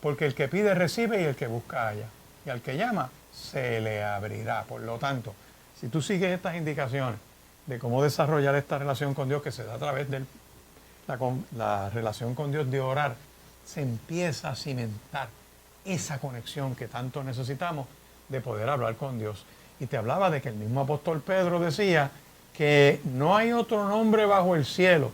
Porque el que pide recibe y el que busca halla. Y al que llama se le abrirá. Por lo tanto, si tú sigues estas indicaciones de cómo desarrollar esta relación con Dios, que se da a través de la relación con Dios de orar, se empieza a cimentar esa conexión que tanto necesitamos de poder hablar con Dios. Y te hablaba de que el mismo apóstol Pedro decía que no hay otro nombre bajo el cielo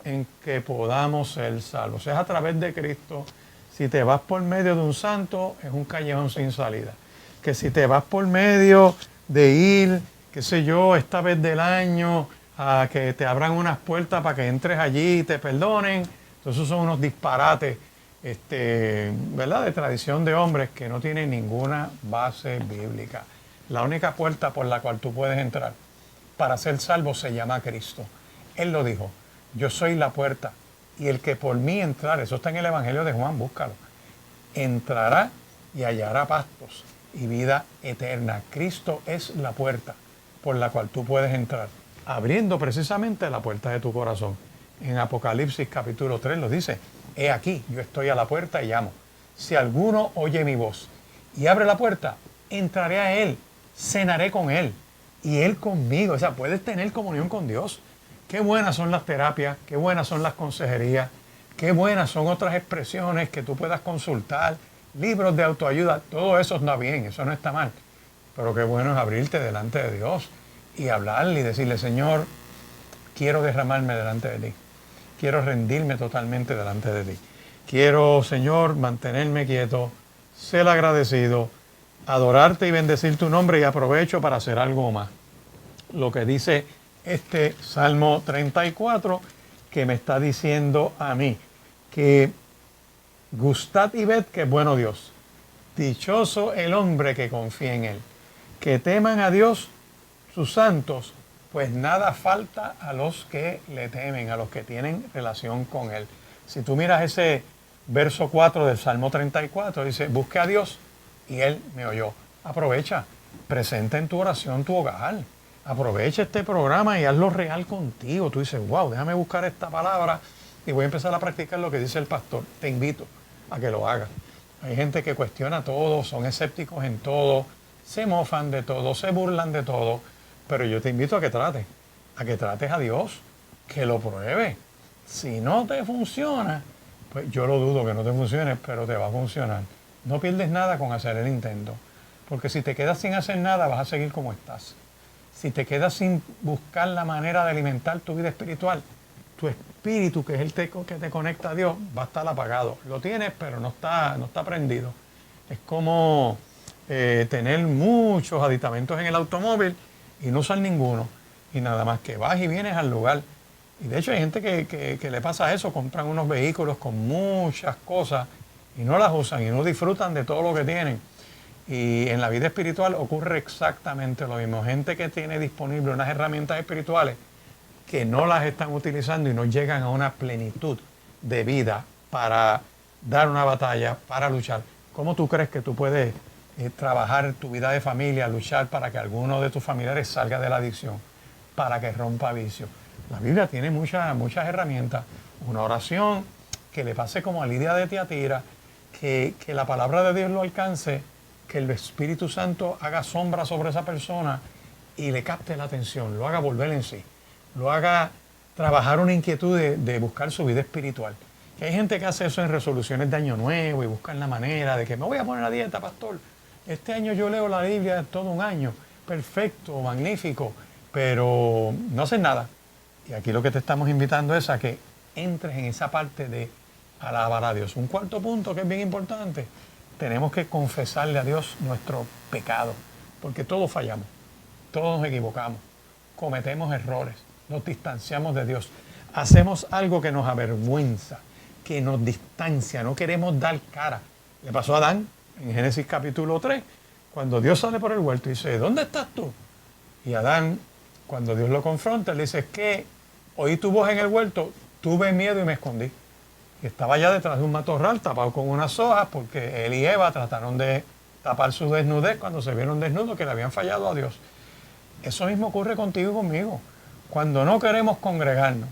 en que podamos ser salvos. O sea, es a través de Cristo. Si te vas por medio de un santo, es un callejón sin salida. Que si te vas por medio de ir, qué sé yo, esta vez del año, a que te abran unas puertas para que entres allí y te perdonen, entonces son unos disparates, ¿verdad?, de tradición de hombres que no tienen ninguna base bíblica. La única puerta por la cual tú puedes entrar para ser salvo se llama Cristo. Él lo dijo, yo soy la puerta y el que por mí entrar, eso está en el Evangelio de Juan, búscalo, entrará y hallará pastos y vida eterna. Cristo es la puerta por la cual tú puedes entrar, abriendo precisamente la puerta de tu corazón. En Apocalipsis capítulo 3 lo dice, he aquí, yo estoy a la puerta y llamo. Si alguno oye mi voz y abre la puerta, entraré a él, cenaré con él y él conmigo. O sea, puedes tener comunión con Dios. Qué buenas son las terapias, qué buenas son las consejerías, qué buenas son otras expresiones que tú puedas consultar, libros de autoayuda, todo eso está bien, eso no está mal. Pero qué bueno es abrirte delante de Dios y hablarle y decirle, Señor, quiero derramarme delante de ti. Quiero rendirme totalmente delante de ti. Quiero, Señor, mantenerme quieto, ser agradecido, adorarte y bendecir tu nombre, y aprovecho para hacer algo más. Lo que dice este Salmo 34, que me está diciendo a mí, que gustad y ved que es bueno Dios. Dichoso el hombre que confía en él. Que teman a Dios sus santos, pues nada falta a los que le temen, a los que tienen relación con él. Si tú miras ese verso 4 del Salmo 34, dice, busque a Dios y él me oyó. Aprovecha, presenta en tu oración tu hogar. Aprovecha este programa y hazlo real contigo. Tú dices, wow, déjame buscar esta palabra y voy a empezar a practicar lo que dice el pastor. Te invito a que lo hagas. Hay gente que cuestiona todo, son escépticos en todo, se mofan de todo, se burlan de todo, pero yo te invito a que trates a Dios, que lo pruebe. Si no te funciona, pues yo lo dudo que no te funcione, pero te va a funcionar. No pierdes nada con hacer el intento, porque si te quedas sin hacer nada, vas a seguir como estás. Si te quedas sin buscar la manera de alimentar tu vida espiritual, tu espíritu, que es el que te conecta a Dios, va a estar apagado. Lo tienes, pero no está prendido. Es como tener muchos aditamentos en el automóvil y no usar ninguno. Y nada más que vas y vienes al lugar. Y de hecho hay gente que le pasa eso, compran unos vehículos con muchas cosas y no las usan y no disfrutan de todo lo que tienen. Y en la vida espiritual ocurre exactamente lo mismo. Gente que tiene disponible unas herramientas espirituales que no las están utilizando y no llegan a una plenitud de vida para dar una batalla, para luchar. ¿Cómo tú crees que tú puedes trabajar tu vida de familia, luchar para que alguno de tus familiares salga de la adicción, para que rompa vicio? La Biblia tiene muchas herramientas. Una oración que le pase como a Lidia de Tiatira, que la palabra de Dios lo alcance, que el Espíritu Santo haga sombra sobre esa persona y le capte la atención, lo haga volver en sí, lo haga trabajar una inquietud de buscar su vida espiritual. Que hay gente que hace eso en resoluciones de año nuevo y buscan la manera de que me voy a poner a dieta, pastor. Este año yo leo la Biblia todo un año, perfecto, magnífico, pero no haces nada. Y aquí lo que te estamos invitando es a que entres en esa parte de alabar a Dios. Un cuarto punto que es bien importante, tenemos que confesarle a Dios nuestro pecado, porque todos fallamos, todos nos equivocamos, cometemos errores, nos distanciamos de Dios, hacemos algo que nos avergüenza, que nos distancia, no queremos dar cara. Le pasó a Adán en Génesis capítulo 3, cuando Dios sale por el huerto y dice, ¿dónde estás tú? Y Adán, cuando Dios lo confronta, le dice, que oí tu voz en el huerto, tuve miedo y me escondí. Y estaba ya detrás de un matorral tapado con unas hojas porque él y Eva trataron de tapar su desnudez cuando se vieron desnudos, que le habían fallado a Dios. Eso mismo ocurre contigo y conmigo. Cuando no queremos congregarnos,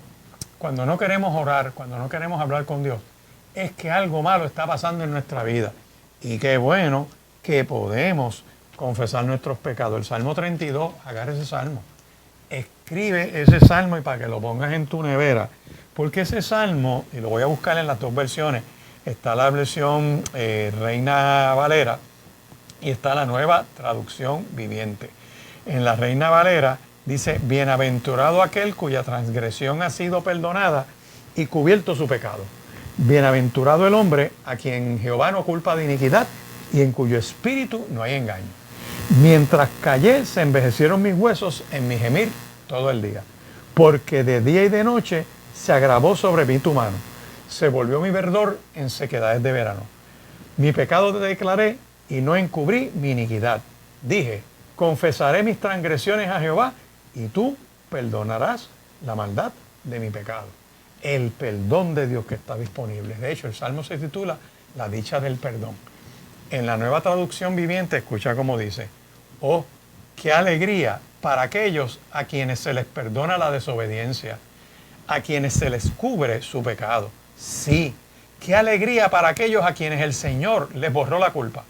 cuando no queremos orar, cuando no queremos hablar con Dios, es que algo malo está pasando en nuestra vida. Y qué bueno que podemos confesar nuestros pecados. El Salmo 32, agarra ese salmo. Escribe ese salmo y para que lo pongas en tu nevera. Porque ese salmo, y lo voy a buscar en las dos versiones, está la versión Reina Valera y está la nueva traducción viviente. En la Reina Valera dice, bienaventurado aquel cuya transgresión ha sido perdonada y cubierto su pecado. Bienaventurado el hombre a quien Jehová no culpa de iniquidad y en cuyo espíritu no hay engaño. Mientras callé, se envejecieron mis huesos en mi gemir todo el día, porque de día y de noche se agravó sobre mí tu mano, se volvió mi verdor en sequedades de verano. Mi pecado te declaré y no encubrí mi iniquidad. Dije, confesaré mis transgresiones a Jehová y tú perdonarás la maldad de mi pecado. El perdón de Dios que está disponible. De hecho, el Salmo se titula La dicha del perdón. En la nueva traducción viviente, escucha cómo dice, oh, qué alegría para aquellos a quienes se les perdona la desobediencia, a quienes se les cubre su pecado. Sí, qué alegría para aquellos a quienes el Señor les borró la culpa.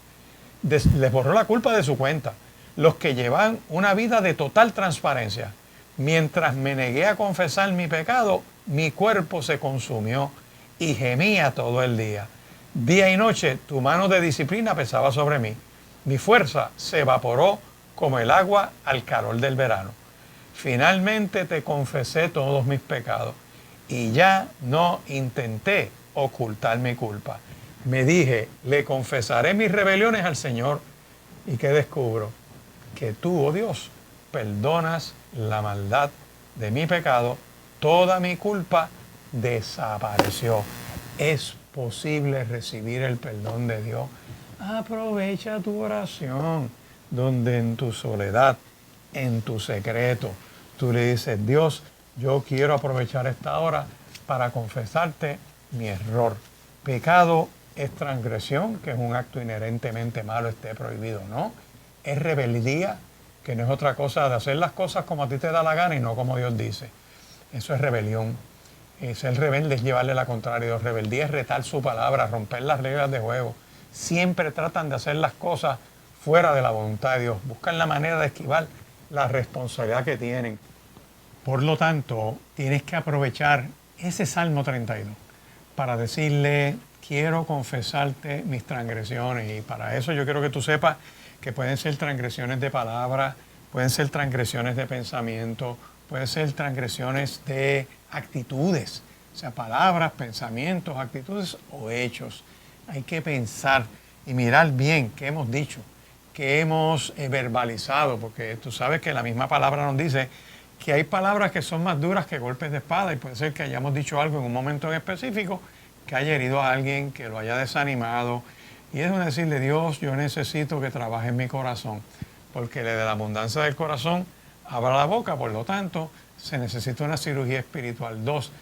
Les borró la culpa de su cuenta. Los que llevan una vida de total transparencia. Mientras me negué a confesar mi pecado, mi cuerpo se consumió y gemía todo el día. Día y noche tu mano de disciplina pesaba sobre mí. Mi fuerza se evaporó como el agua al calor del verano. Finalmente te confesé todos mis pecados y ya no intenté ocultar mi culpa. Me dije, le confesaré mis rebeliones al Señor. ¿Y qué descubro? Que tú, oh Dios, perdonas la maldad de mi pecado, toda mi culpa desapareció. Es posible recibir el perdón de Dios. Aprovecha tu oración, donde en tu soledad, en tu secreto, tú le dices, Dios, yo quiero aprovechar esta hora para confesarte mi error. Pecado es transgresión, que es un acto inherentemente malo, esté prohibido, ¿no? Es rebeldía, que no es otra cosa de hacer las cosas como a ti te da la gana y no como Dios dice. Eso es rebelión. Ser rebelde es llevarle la contraria a Dios. Rebeldía es retar su palabra, romper las reglas de juego. Siempre tratan de hacer las cosas fuera de la voluntad de Dios. Buscan la manera de esquivar la responsabilidad que tienen. Por lo tanto, tienes que aprovechar ese Salmo 32 para decirle, quiero confesarte mis transgresiones. Y para eso yo quiero que tú sepas que pueden ser transgresiones de palabra, pueden ser transgresiones de pensamiento, pueden ser transgresiones de actitudes, o sea, palabras, pensamientos, actitudes o hechos. Hay que pensar y mirar bien qué hemos dicho, qué hemos verbalizado, porque tú sabes que la misma palabra nos dice que hay palabras que son más duras que golpes de espada y puede ser que hayamos dicho algo en un momento en específico que haya herido a alguien, que lo haya desanimado. Y es decirle, Dios, yo necesito que trabaje en mi corazón, porque de la abundancia del corazón abra la boca, por lo tanto, se necesita una cirugía espiritual. 2,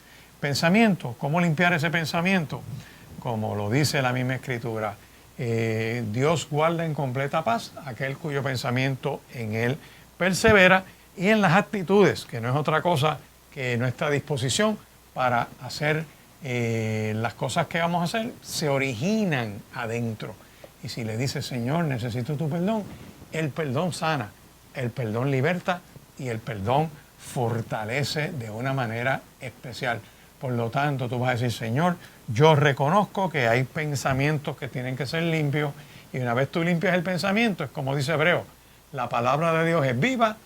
pensamiento. ¿Cómo limpiar ese pensamiento? Como lo dice la misma Escritura, Dios guarda en completa paz aquel cuyo pensamiento en Él persevera, y en las actitudes, que no es otra cosa que nuestra disposición para hacer las cosas que vamos a hacer, se originan adentro. Y si le dices, Señor, necesito tu perdón, el perdón sana. El perdón liberta y el perdón fortalece de una manera especial. Por lo tanto, tú vas a decir, Señor, yo reconozco que hay pensamientos que tienen que ser limpios, y una vez tú limpias el pensamiento, es como dice Hebreo, la palabra de Dios es viva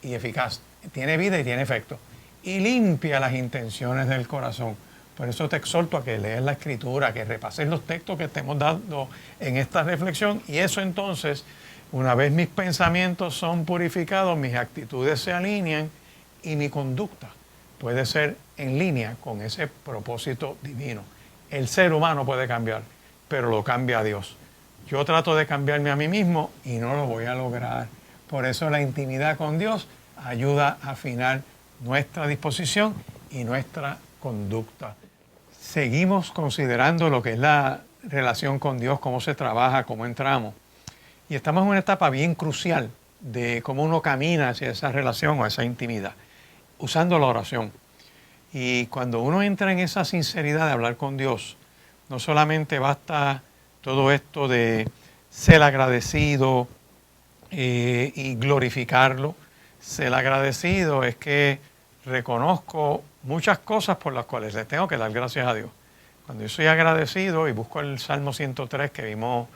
y eficaz, tiene vida y tiene efecto, y limpia las intenciones del corazón. Por eso te exhorto a que leas la Escritura, que repases los textos que te hemos dado en esta reflexión, y eso entonces, una vez mis pensamientos son purificados, mis actitudes se alinean y mi conducta puede ser en línea con ese propósito divino. El ser humano puede cambiar, pero lo cambia Dios. Yo trato de cambiarme a mí mismo y no lo voy a lograr. Por eso la intimidad con Dios ayuda a afinar nuestra disposición y nuestra conducta. Seguimos considerando lo que es la relación con Dios, cómo se trabaja, cómo entramos. Y estamos en una etapa bien crucial de cómo uno camina hacia esa relación o esa intimidad, usando la oración. Y cuando uno entra en esa sinceridad de hablar con Dios, no solamente basta todo esto de ser agradecido y glorificarlo. Ser agradecido es que reconozco muchas cosas por las cuales le tengo que dar gracias a Dios. Cuando yo soy agradecido y busco el Salmo 103 que vimos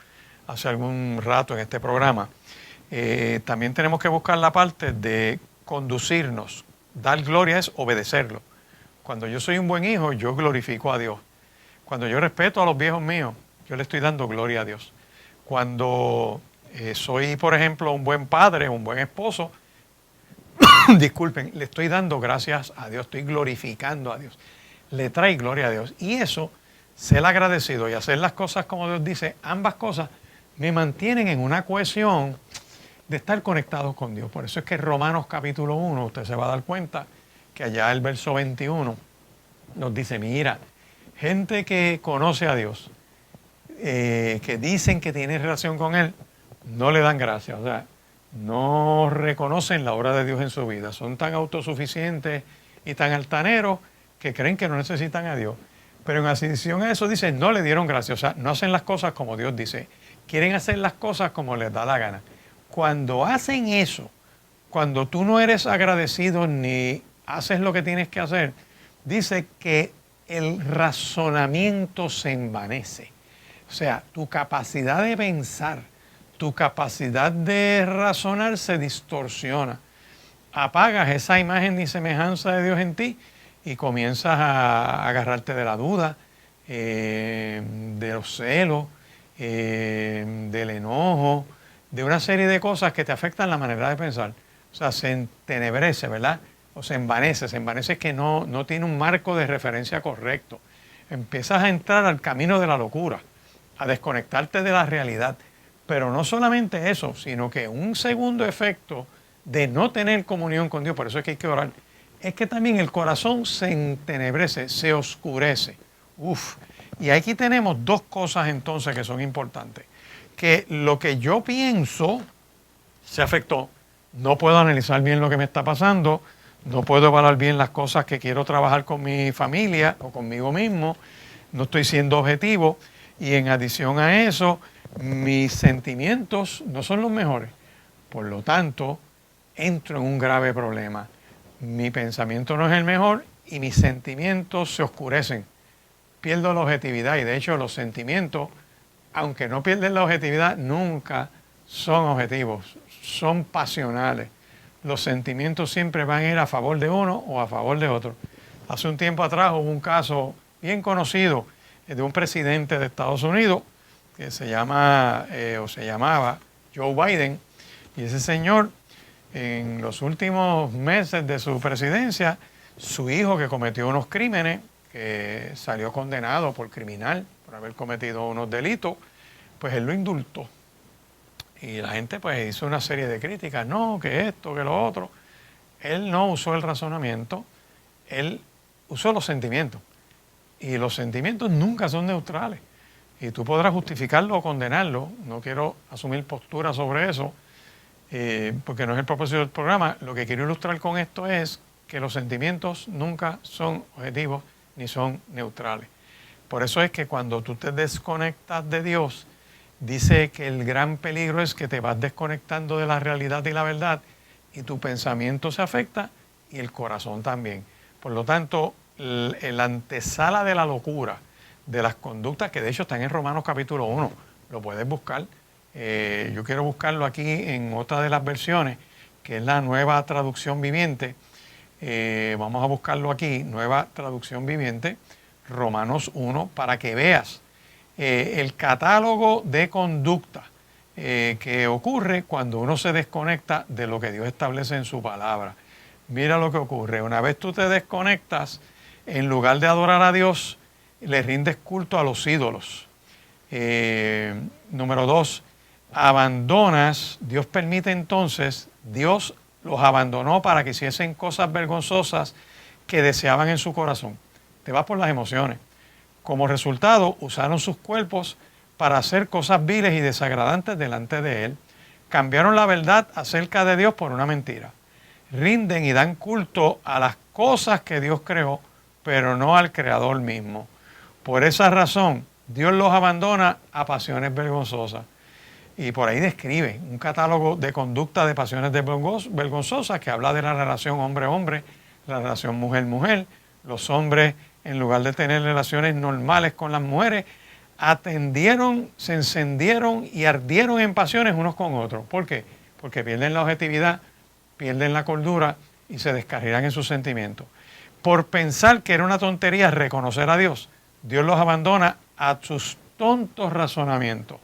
hace algún rato en este programa, también tenemos que buscar la parte de conducirnos. Dar gloria es obedecerlo. Cuando yo soy un buen hijo, yo glorifico a Dios. Cuando yo respeto a los viejos míos, yo le estoy dando gloria a Dios. Cuando soy, por ejemplo, un buen padre, un buen esposo, disculpen, le estoy dando gracias a Dios, estoy glorificando a Dios. Le trae gloria a Dios. Y eso, ser agradecido y hacer las cosas como Dios dice, ambas cosas me mantienen en una cohesión de estar conectados con Dios. Por eso es que Romanos capítulo 1, usted se va a dar cuenta que allá el verso 21 nos dice, mira, gente que conoce a Dios, que dicen que tienen relación con Él, no le dan gracias, o sea, no reconocen la obra de Dios en su vida. Son tan autosuficientes y tan altaneros que creen que no necesitan a Dios. Pero en adición a eso dicen, no le dieron gracias, o sea, no hacen las cosas como Dios dice, quieren hacer las cosas como les da la gana. Cuando hacen eso, cuando tú no eres agradecido ni haces lo que tienes que hacer, dice que el razonamiento se envanece. O sea, tu capacidad de pensar, tu capacidad de razonar se distorsiona. Apagas esa imagen y semejanza de Dios en ti y comienzas a agarrarte de la duda, de los celos, del enojo, de una serie de cosas que te afectan la manera de pensar. O sea, se entenebrece, ¿verdad? O se envanece que no tiene un marco de referencia correcto. Empiezas a entrar al camino de la locura, a desconectarte de la realidad. Pero no solamente eso, sino que un segundo efecto de no tener comunión con Dios, por eso es que hay que orar, es que también el corazón se entenebrece, se oscurece. Y aquí tenemos dos cosas entonces que son importantes. Que lo que yo pienso se afectó. No puedo analizar bien lo que me está pasando, no puedo evaluar bien las cosas que quiero trabajar con mi familia o conmigo mismo, no estoy siendo objetivo y en adición a eso, mis sentimientos no son los mejores. Por lo tanto, entro en un grave problema. Mi pensamiento no es el mejor y mis sentimientos se oscurecen. Pierdo la objetividad y de hecho los sentimientos, aunque no pierden la objetividad, nunca son objetivos, son pasionales. Los sentimientos siempre van a ir a favor de uno o a favor de otro. Hace un tiempo atrás hubo un caso bien conocido de un presidente de Estados Unidos que se llamaba Joe Biden, y ese señor en los últimos meses de su presidencia, su hijo que cometió unos crímenes, que salió condenado por criminal, por haber cometido unos delitos, pues él lo indultó. Y la gente pues hizo una serie de críticas, no, que esto, que lo otro. Él no usó el razonamiento, él usó los sentimientos. Y los sentimientos nunca son neutrales. Y tú podrás justificarlo o condenarlo. No quiero asumir postura sobre eso, porque no es el propósito del programa. Lo que quiero ilustrar con esto es que los sentimientos nunca son objetivos ni son neutrales. Por eso es que cuando tú te desconectas de Dios, dice que el gran peligro es que te vas desconectando de la realidad y la verdad y tu pensamiento se afecta y el corazón también. Por lo tanto, la antesala de la locura, de las conductas que de hecho están en Romanos capítulo 1, lo puedes buscar. Yo quiero buscarlo aquí en otra de las versiones, que es la Nueva Traducción Viviente. Vamos a buscarlo aquí, Nueva Traducción Viviente, Romanos 1, para que veas el catálogo de conducta que ocurre cuando uno se desconecta de lo que Dios establece en su palabra. Mira lo que ocurre. Una vez tú te desconectas, en lugar de adorar a Dios, le rindes culto a los ídolos. Número 2, abandonas, Dios permite entonces, Dios los abandonó para que hiciesen cosas vergonzosas que deseaban en su corazón. Te vas por las emociones. Como resultado, usaron sus cuerpos para hacer cosas viles y desagradantes delante de Él. Cambiaron la verdad acerca de Dios por una mentira. Rinden y dan culto a las cosas que Dios creó, pero no al Creador mismo. Por esa razón, Dios los abandona a pasiones vergonzosas. Y por ahí describe un catálogo de conducta de pasiones vergonzosas que habla de la relación hombre-hombre, la relación mujer-mujer. Los hombres, en lugar de tener relaciones normales con las mujeres, atendieron, se encendieron y ardieron en pasiones unos con otros. ¿Por qué? Porque pierden la objetividad, pierden la cordura y se descarrilan en sus sentimientos. Por pensar que era una tontería reconocer a Dios, Dios los abandona a sus tontos razonamientos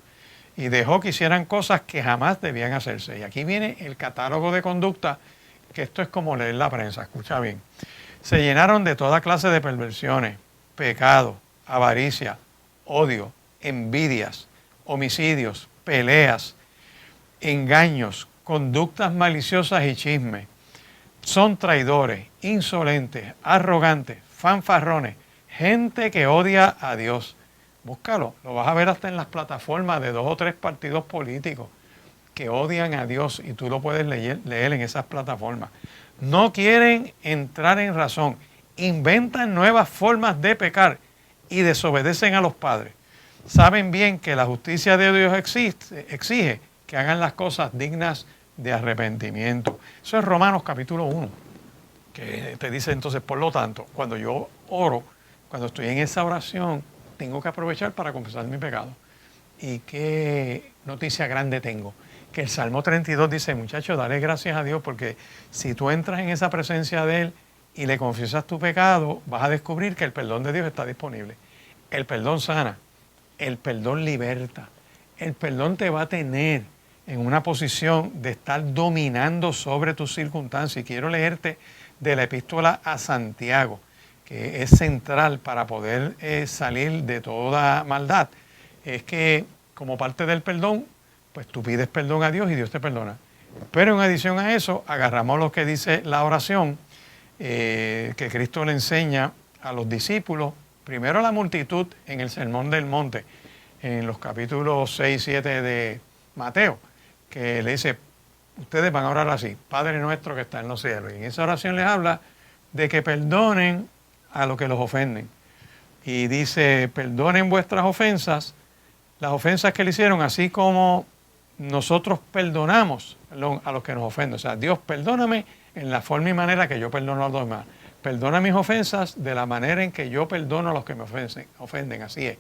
y dejó que hicieran cosas que jamás debían hacerse. Y aquí viene el catálogo de conducta, que esto es como leer la prensa, escucha bien. Se llenaron de toda clase de perversiones, pecado, avaricia, odio, envidias, homicidios, peleas, engaños, conductas maliciosas y chismes. Son traidores, insolentes, arrogantes, fanfarrones, gente que odia a Dios. Búscalo, lo vas a ver hasta en las plataformas de 2 o 3 partidos políticos que odian a Dios y tú lo puedes leer en esas plataformas. No quieren entrar en razón, inventan nuevas formas de pecar y desobedecen a los padres. Saben bien que la justicia de Dios exige que hagan las cosas dignas de arrepentimiento. Eso es Romanos capítulo 1, que te dice entonces, por lo tanto, cuando yo oro, cuando estoy en esa oración, tengo que aprovechar para confesar mi pecado. Y qué noticia grande tengo, que el Salmo 32 dice, muchachos, dale gracias a Dios, porque si tú entras en esa presencia de Él y le confiesas tu pecado, vas a descubrir que el perdón de Dios está disponible. El perdón sana, el perdón liberta, el perdón te va a tener en una posición de estar dominando sobre tus circunstancias. Y quiero leerte de la epístola a Santiago, que es central para poder salir de toda maldad. Es que como parte del perdón, pues tú pides perdón a Dios y Dios te perdona. Pero en adición a eso, agarramos lo que dice la oración que Cristo le enseña a los discípulos, primero a la multitud en el Sermón del Monte, en los capítulos 6 y 7 de Mateo, que le dice, ustedes van a orar así, Padre nuestro que está en los cielos. Y en esa oración les habla de que perdonen a los que los ofenden. Y dice, perdonen vuestras ofensas, las ofensas que le hicieron, así como nosotros perdonamos a los que nos ofenden. O sea, Dios, perdóname en la forma y manera que yo perdono a los demás. Perdona mis ofensas de la manera en que yo perdono a los que me ofenden. Así es.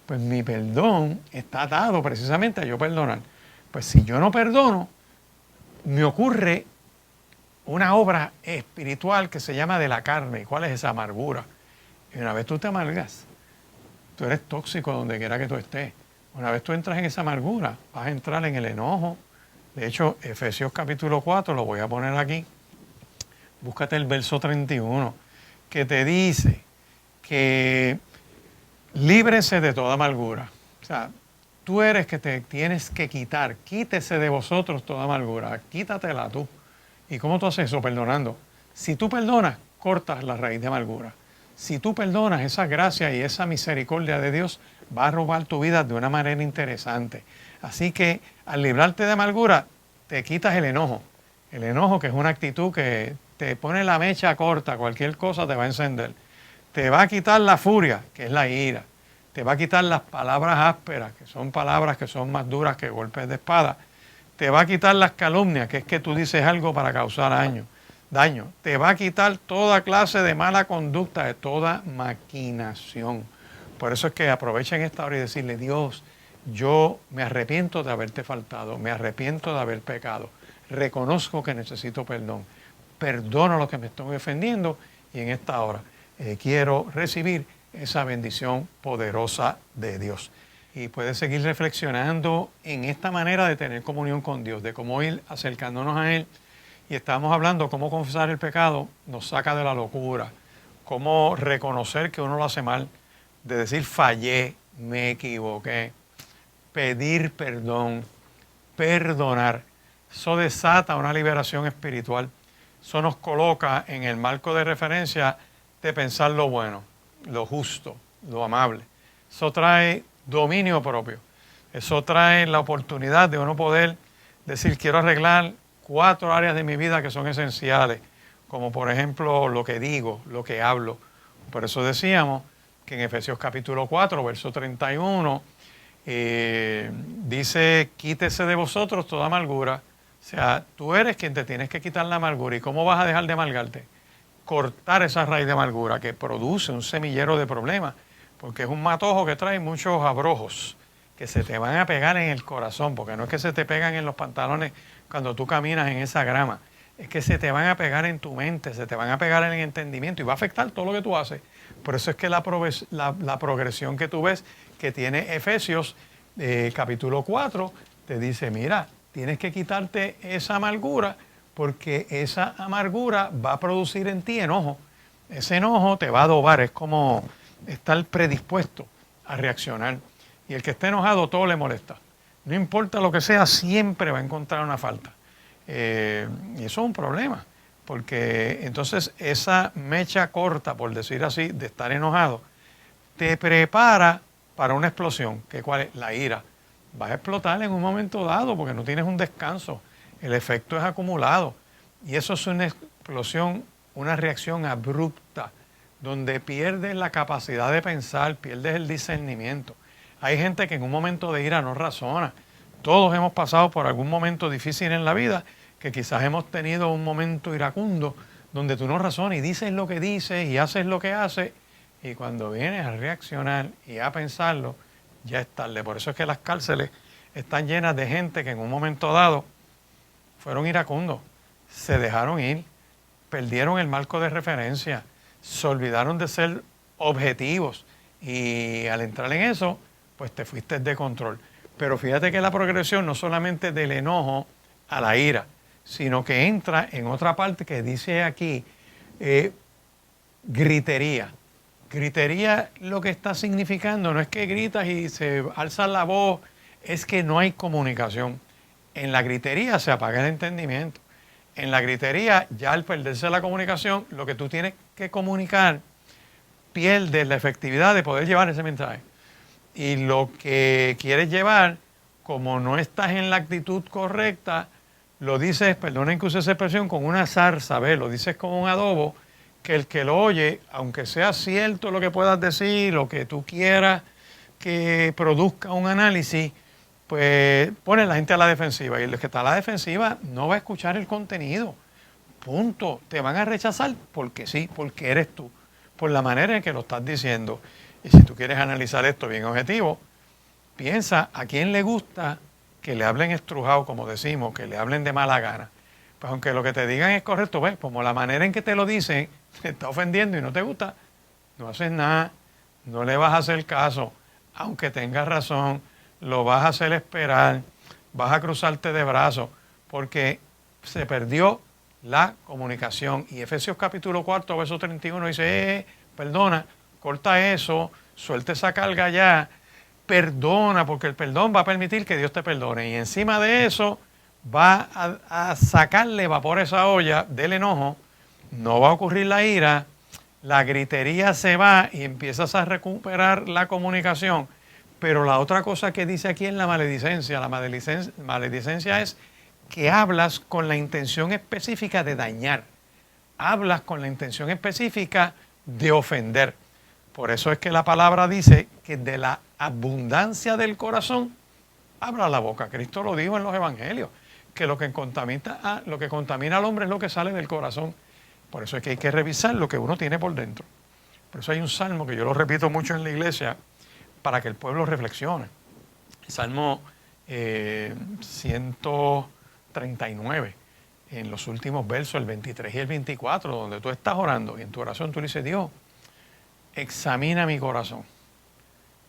Pues mi perdón está atado precisamente a yo perdonar. Pues si yo no perdono, me ocurre una obra espiritual que se llama de la carne. ¿Cuál es esa amargura? Y una vez tú te amargas, tú eres tóxico donde quiera que tú estés. Una vez tú entras en esa amargura, vas a entrar en el enojo. De hecho, Efesios capítulo 4, lo voy a poner aquí. Búscate el verso 31, que te dice que líbrese de toda amargura. O sea, tú eres que te tienes que quitar. Quítese de vosotros toda amargura. Quítatela tú. ¿Y cómo tú haces eso? Perdonando. Si tú perdonas, cortas la raíz de amargura. Si tú perdonas, esa gracia y esa misericordia de Dios va a robar tu vida de una manera interesante. Así que al librarte de amargura, te quitas el enojo. El enojo, que es una actitud que te pone la mecha corta, cualquier cosa te va a encender. Te va a quitar la furia, que es la ira. Te va a quitar las palabras ásperas, que son palabras que son más duras que golpes de espada. te va a quitar las calumnias, que es que tú dices algo para causar daño. Te va a quitar toda clase de mala conducta, de toda maquinación. Por eso es que aprovechen esta hora y decirle: Dios, yo me arrepiento de haberte faltado, me arrepiento de haber pecado, reconozco que necesito perdón, perdono a los que me están ofendiendo y en esta hora quiero recibir esa bendición poderosa de Dios. Y puedes seguir reflexionando en esta manera de tener comunión con Dios, de cómo ir acercándonos a Él. Y estamos hablando cómo confesar el pecado nos saca de la locura, cómo reconocer que uno lo hace mal, de decir fallé, me equivoqué, pedir perdón, perdonar. Eso desata una liberación espiritual. Eso nos coloca en el marco de referencia de pensar lo bueno, lo justo, lo amable. Eso trae dominio propio. Eso trae la oportunidad de uno poder decir: quiero arreglar 4 áreas de mi vida que son esenciales, como por ejemplo lo que digo, lo que hablo. Por eso decíamos que en Efesios capítulo 4, verso 31, dice: quítese de vosotros toda amargura. O sea, tú eres quien te tienes que quitar la amargura. ¿Y cómo vas a dejar de amargarte? Cortar esa raíz de amargura que produce un semillero de problemas, porque es un matojo que trae muchos abrojos que se te van a pegar en el corazón, porque no es que se te pegan en los pantalones cuando tú caminas en esa grama, es que se te van a pegar en tu mente, se te van a pegar en el entendimiento y va a afectar todo lo que tú haces. Por eso es que la progresión que tú ves que tiene Efesios capítulo 4 te dice: mira, tienes que quitarte esa amargura, porque esa amargura va a producir en ti enojo. Ese enojo te va a adobar, es como estar predispuesto a reaccionar. Y el que esté enojado todo le molesta. No importa lo que sea, siempre va a encontrar una falta. Y eso es un problema, porque entonces esa mecha corta, por decir así, de estar enojado, te prepara para una explosión. ¿Cuál es? La ira. Vas a explotar en un momento dado porque no tienes un descanso. El efecto es acumulado. Y eso es una explosión, una reacción abrupta, donde pierdes la capacidad de pensar, pierdes el discernimiento. Hay gente que en un momento de ira no razona. Todos hemos pasado por algún momento difícil en la vida, que quizás hemos tenido un momento iracundo, donde tú no razonas y dices lo que dices y haces lo que haces, y cuando vienes a reaccionar y a pensarlo, ya es tarde. Por eso es que las cárceles están llenas de gente que en un momento dado fueron iracundos, se dejaron ir, perdieron el marco de referencia, se olvidaron de ser objetivos y al entrar en eso, pues te fuiste de control. Pero fíjate que la progresión no solamente del enojo a la ira, sino que entra en otra parte que dice aquí, gritería. Gritería lo que está significando no es que gritas y se alza la voz, es que no hay comunicación. En la gritería se apaga el entendimiento. En la gritería, ya al perderse la comunicación, lo que tú tienes que comunicar pierde la efectividad de poder llevar ese mensaje. Y lo que quieres llevar, como no estás en la actitud correcta, lo dices, perdonen que use esa expresión, con una zarza, ¿ves? Lo dices con un adobo, que el que lo oye, aunque sea cierto lo que puedas decir, lo que tú quieras que produzca un análisis, pues pone a la gente a la defensiva. Y el que está a la defensiva no va a escuchar el contenido. Punto. Te van a rechazar porque sí, porque eres tú, por la manera en que lo estás diciendo. Y si tú quieres analizar esto bien objetivo, piensa a quién le gusta que le hablen estrujado, como decimos, que le hablen de mala gana. Pues aunque lo que te digan es correcto, ves, como la manera en que te lo dicen te está ofendiendo y no te gusta, no haces nada, no le vas a hacer caso, aunque tengas razón, lo vas a hacer esperar, vas a cruzarte de brazos, porque se perdió la comunicación. Y Efesios capítulo 4, verso 31 dice, perdona, corta eso, suelta esa carga ya, perdona, porque el perdón va a permitir que Dios te perdone. Y encima de eso va a sacarle vapor a esa olla del enojo, no va a ocurrir la ira, la gritería se va y empiezas a recuperar la comunicación. Pero la otra cosa que dice aquí es la maledicencia. La maledicencia es que hablas con la intención específica de dañar. Hablas con la intención específica de ofender. Por eso es que la palabra dice que de la abundancia del corazón habla la boca. Cristo lo dijo en los evangelios. que lo que contamina al hombre es lo que sale del corazón. Por eso es que hay que revisar lo que uno tiene por dentro. Por eso hay un salmo que yo lo repito mucho en la iglesia para que el pueblo reflexione. Salmo 139, en los últimos versos, el 23 y el 24, donde tú estás orando y en tu oración tú le dices: Dios, examina mi corazón.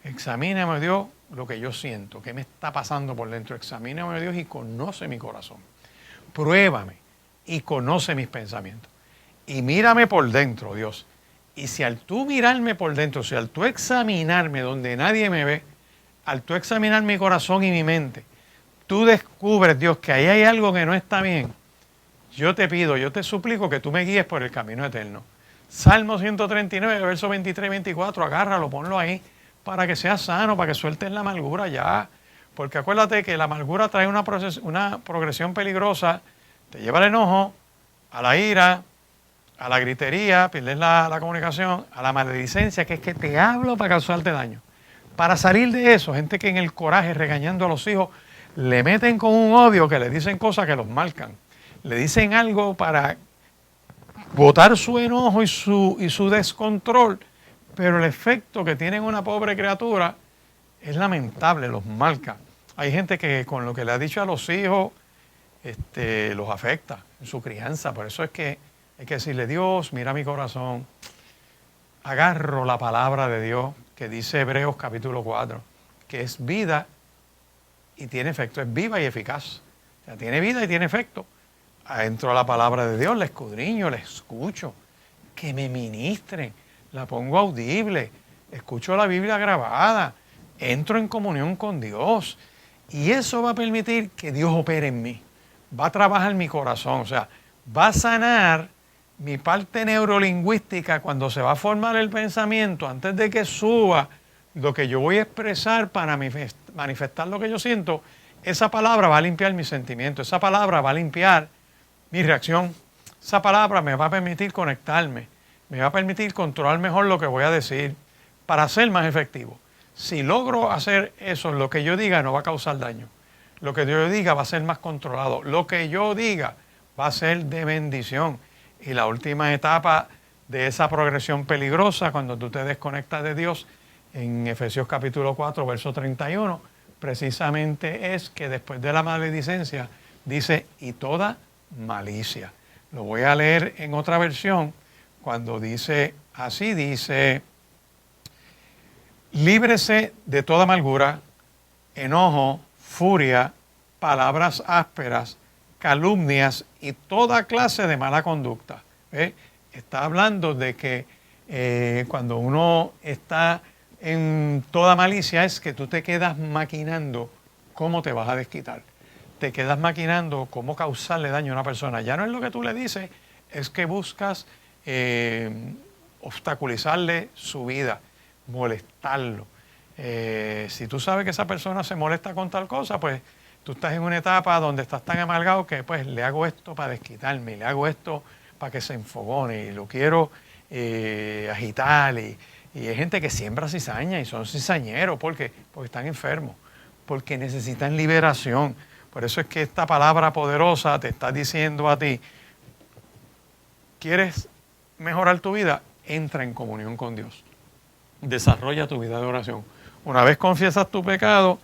Examíname, Dios, lo que yo siento, qué me está pasando por dentro. Examíname, Dios, y conoce mi corazón. Pruébame y conoce mis pensamientos. Y mírame por dentro, Dios. Y si al tú mirarme por dentro, si al tú examinarme donde nadie me ve, al tú examinar mi corazón y mi mente, tú descubres, Dios, que ahí hay algo que no está bien, yo te pido, yo te suplico que tú me guíes por el camino eterno. Salmo 139, versos 23 y 24, agárralo, ponlo ahí, para que seas sano, para que sueltes la amargura ya. Porque acuérdate que la amargura trae una progresión peligrosa, te lleva al enojo, a la ira, a la gritería, pierdes la comunicación, a la maledicencia, que es que te hablo para causarte daño. Para salir de eso, gente que en el coraje, regañando a los hijos, le meten con un odio que le dicen cosas que los marcan. Le dicen algo para botar su enojo y su descontrol, pero el efecto que tiene en una pobre criatura es lamentable, los marca. Hay gente que con lo que le ha dicho a los hijos los afecta en su crianza. Por eso es que hay que decirle: Dios, mira mi corazón, agarro la palabra de Dios que dice Hebreos capítulo 4, que es vida y tiene efecto, es viva y eficaz. O sea, tiene vida y tiene efecto. Entro a la palabra de Dios, la escudriño, la escucho, que me ministren, la pongo audible, escucho la Biblia grabada, entro en comunión con Dios, y eso va a permitir que Dios opere en mí, va a trabajar mi corazón, o sea, va a sanar mi parte neurolingüística cuando se va a formar el pensamiento, antes de que suba lo que yo voy a expresar para manifestar lo que yo siento. Esa palabra va a limpiar mis sentimientos, esa palabra va a limpiar mi reacción, esa palabra me va a permitir conectarme, me va a permitir controlar mejor lo que voy a decir para ser más efectivo. Si logro hacer eso, lo que yo diga no va a causar daño, lo que yo diga va a ser más controlado, lo que yo diga va a ser de bendición. Y la última etapa de esa progresión peligrosa, cuando tú te desconectas de Dios, en Efesios capítulo 4, verso 31, precisamente es que después de la maledicencia dice: y toda malicia. Lo voy a leer en otra versión, cuando dice así, dice: líbrese de toda amargura, enojo, furia, palabras ásperas, calumnias y toda clase de mala conducta. ¿Ve? Está hablando de que cuando uno está en toda malicia es que tú te quedas maquinando cómo te vas a desquitar. Te quedas maquinando cómo causarle daño a una persona. Ya no es lo que tú le dices, es que buscas obstaculizarle su vida, molestarlo. Si tú sabes que esa persona se molesta con tal cosa, pues tú estás en una etapa donde estás tan amargado que pues le hago esto para desquitarme, le hago esto para que se enfogone y lo quiero agitar. Y hay gente que siembra cizaña y son cizañeros. ¿Por qué? Porque están enfermos, porque necesitan liberación. Por eso es que esta palabra poderosa te está diciendo a ti: ¿quieres mejorar tu vida? Entra en comunión con Dios. Desarrolla tu vida de oración. Una vez confiesas tu pecado,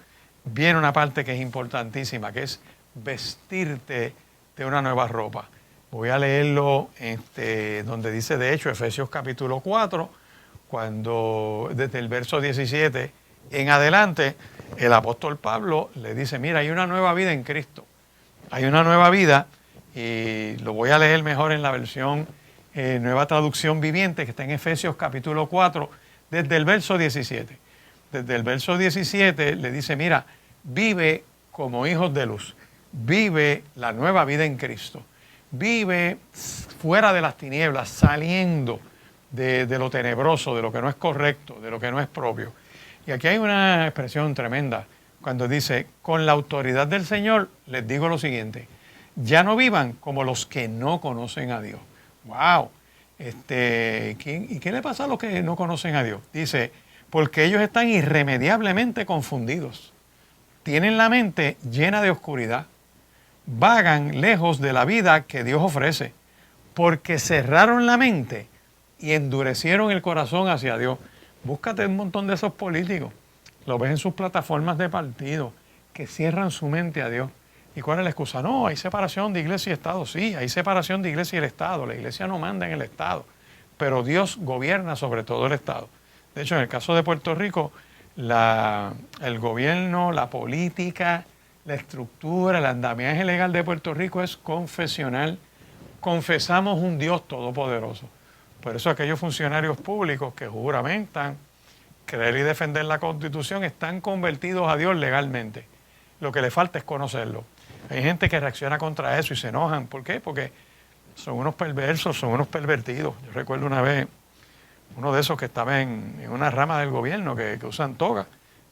viene una parte que es importantísima, que es vestirte de una nueva ropa. Voy a leerlo donde dice, de hecho, Efesios capítulo 4, cuando desde el verso 17 en adelante, el apóstol Pablo le dice: mira, hay una nueva vida en Cristo. Hay una nueva vida, y lo voy a leer mejor en la versión Nueva Traducción Viviente, que está en Efesios capítulo 4, desde el verso 17. Desde el verso 17 le dice: mira, vive como hijos de luz, vive la nueva vida en Cristo, vive fuera de las tinieblas, saliendo de lo tenebroso, de lo que no es correcto, de lo que no es propio. Y aquí hay una expresión tremenda, cuando dice: con la autoridad del Señor les digo lo siguiente, ya no vivan como los que no conocen a Dios. ¡Wow! ¿Y qué le pasa a los que no conocen a Dios? Dice: porque ellos están irremediablemente confundidos. Tienen la mente llena de oscuridad. vagan lejos de la vida que Dios ofrece, porque cerraron la mente y endurecieron el corazón hacia Dios. Búscate un montón de esos políticos, lo ves en sus plataformas de partido, que cierran su mente a Dios. ¿Y cuál es la excusa? No, hay separación de iglesia y Estado. Sí, hay separación de iglesia y el Estado. La iglesia no manda en el Estado, pero Dios gobierna sobre todo el Estado. De hecho, en el caso de Puerto Rico, el gobierno, la política, la estructura, el andamiaje legal de Puerto Rico es confesional. Confesamos un Dios todopoderoso. Por eso aquellos funcionarios públicos que juramentan creer y defender la Constitución están convertidos a Dios legalmente. Lo que le falta es conocerlo. Hay gente que reacciona contra eso y se enojan. ¿Por qué? Porque son unos perversos, son unos pervertidos. Yo recuerdo una vez uno de esos que estaba en una rama del gobierno que usan toga.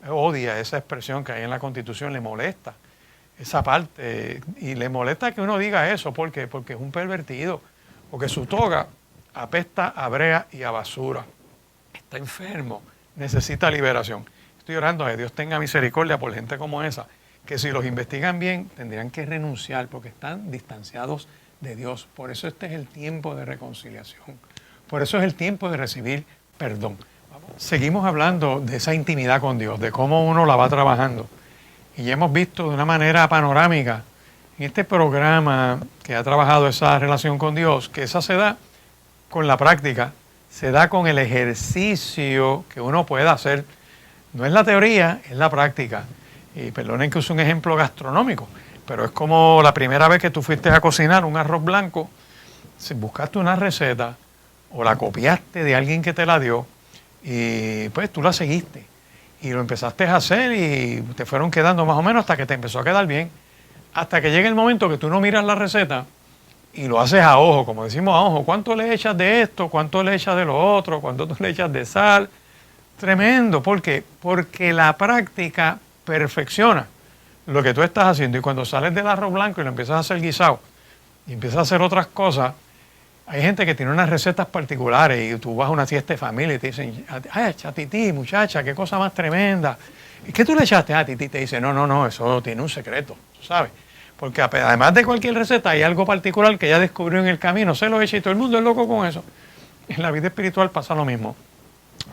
Odia esa expresión que hay en la Constitución, le molesta esa parte. Y le molesta que uno diga eso. ¿Por qué? Porque es un pervertido. Porque su toga apesta a brea y a basura. Está enfermo, necesita liberación. Estoy orando a que Dios tenga misericordia por gente como esa, que si los investigan bien tendrían que renunciar porque están distanciados de Dios. Por eso este es el tiempo de reconciliación. Por eso es el tiempo de recibir perdón. Seguimos hablando de esa intimidad con Dios, de cómo uno la va trabajando. Y ya hemos visto de una manera panorámica en este programa que ha trabajado esa relación con Dios, que esa se da con la práctica, se da con el ejercicio que uno puede hacer. No es la teoría, es la práctica. Y perdonen que use un ejemplo gastronómico, pero es como la primera vez que tú fuiste a cocinar un arroz blanco, si buscaste una receta o la copiaste de alguien que te la dio y pues tú la seguiste y lo empezaste a hacer y te fueron quedando más o menos hasta que te empezó a quedar bien, hasta que llega el momento que tú no miras la receta y lo haces a ojo, como decimos a ojo. ¿Cuánto le echas de esto? ¿Cuánto le echas de lo otro? ¿Cuánto tú le echas de sal? Tremendo. ¿Por qué? Porque la práctica perfecciona lo que tú estás haciendo. Y cuando sales del arroz blanco y lo empiezas a hacer guisado y empiezas a hacer otras cosas, hay gente que tiene unas recetas particulares y tú vas a una fiesta de familia y te dicen, ay, Titi, muchacha, qué cosa más tremenda. ¿Y qué tú le echaste? Titi te dice, no, eso tiene un secreto, ¿sabes? Porque además de cualquier receta hay algo particular que ella descubrió en el camino, se lo echa y todo el mundo es loco con eso. En la vida espiritual pasa lo mismo.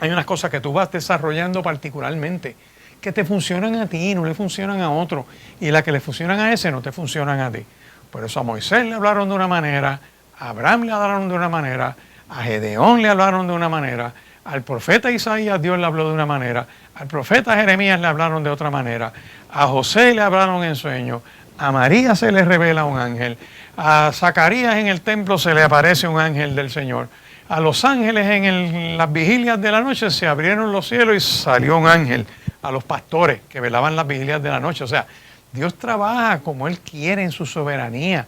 Hay unas cosas que tú vas desarrollando particularmente, que te funcionan a ti, no le funcionan a otro, y las que le funcionan a ese no te funcionan a ti. Por eso a Moisés le hablaron de una manera, a Abraham le hablaron de una manera, a Gedeón le hablaron de una manera, al profeta Isaías Dios le habló de una manera, al profeta Jeremías le hablaron de otra manera, a José le hablaron en sueños, a María se le revela un ángel, a Zacarías en el templo se le aparece un ángel del Señor, a los ángeles en las vigilias de la noche se abrieron los cielos y salió un ángel, a los pastores que velaban las vigilias de la noche. O sea, Dios trabaja como Él quiere en su soberanía.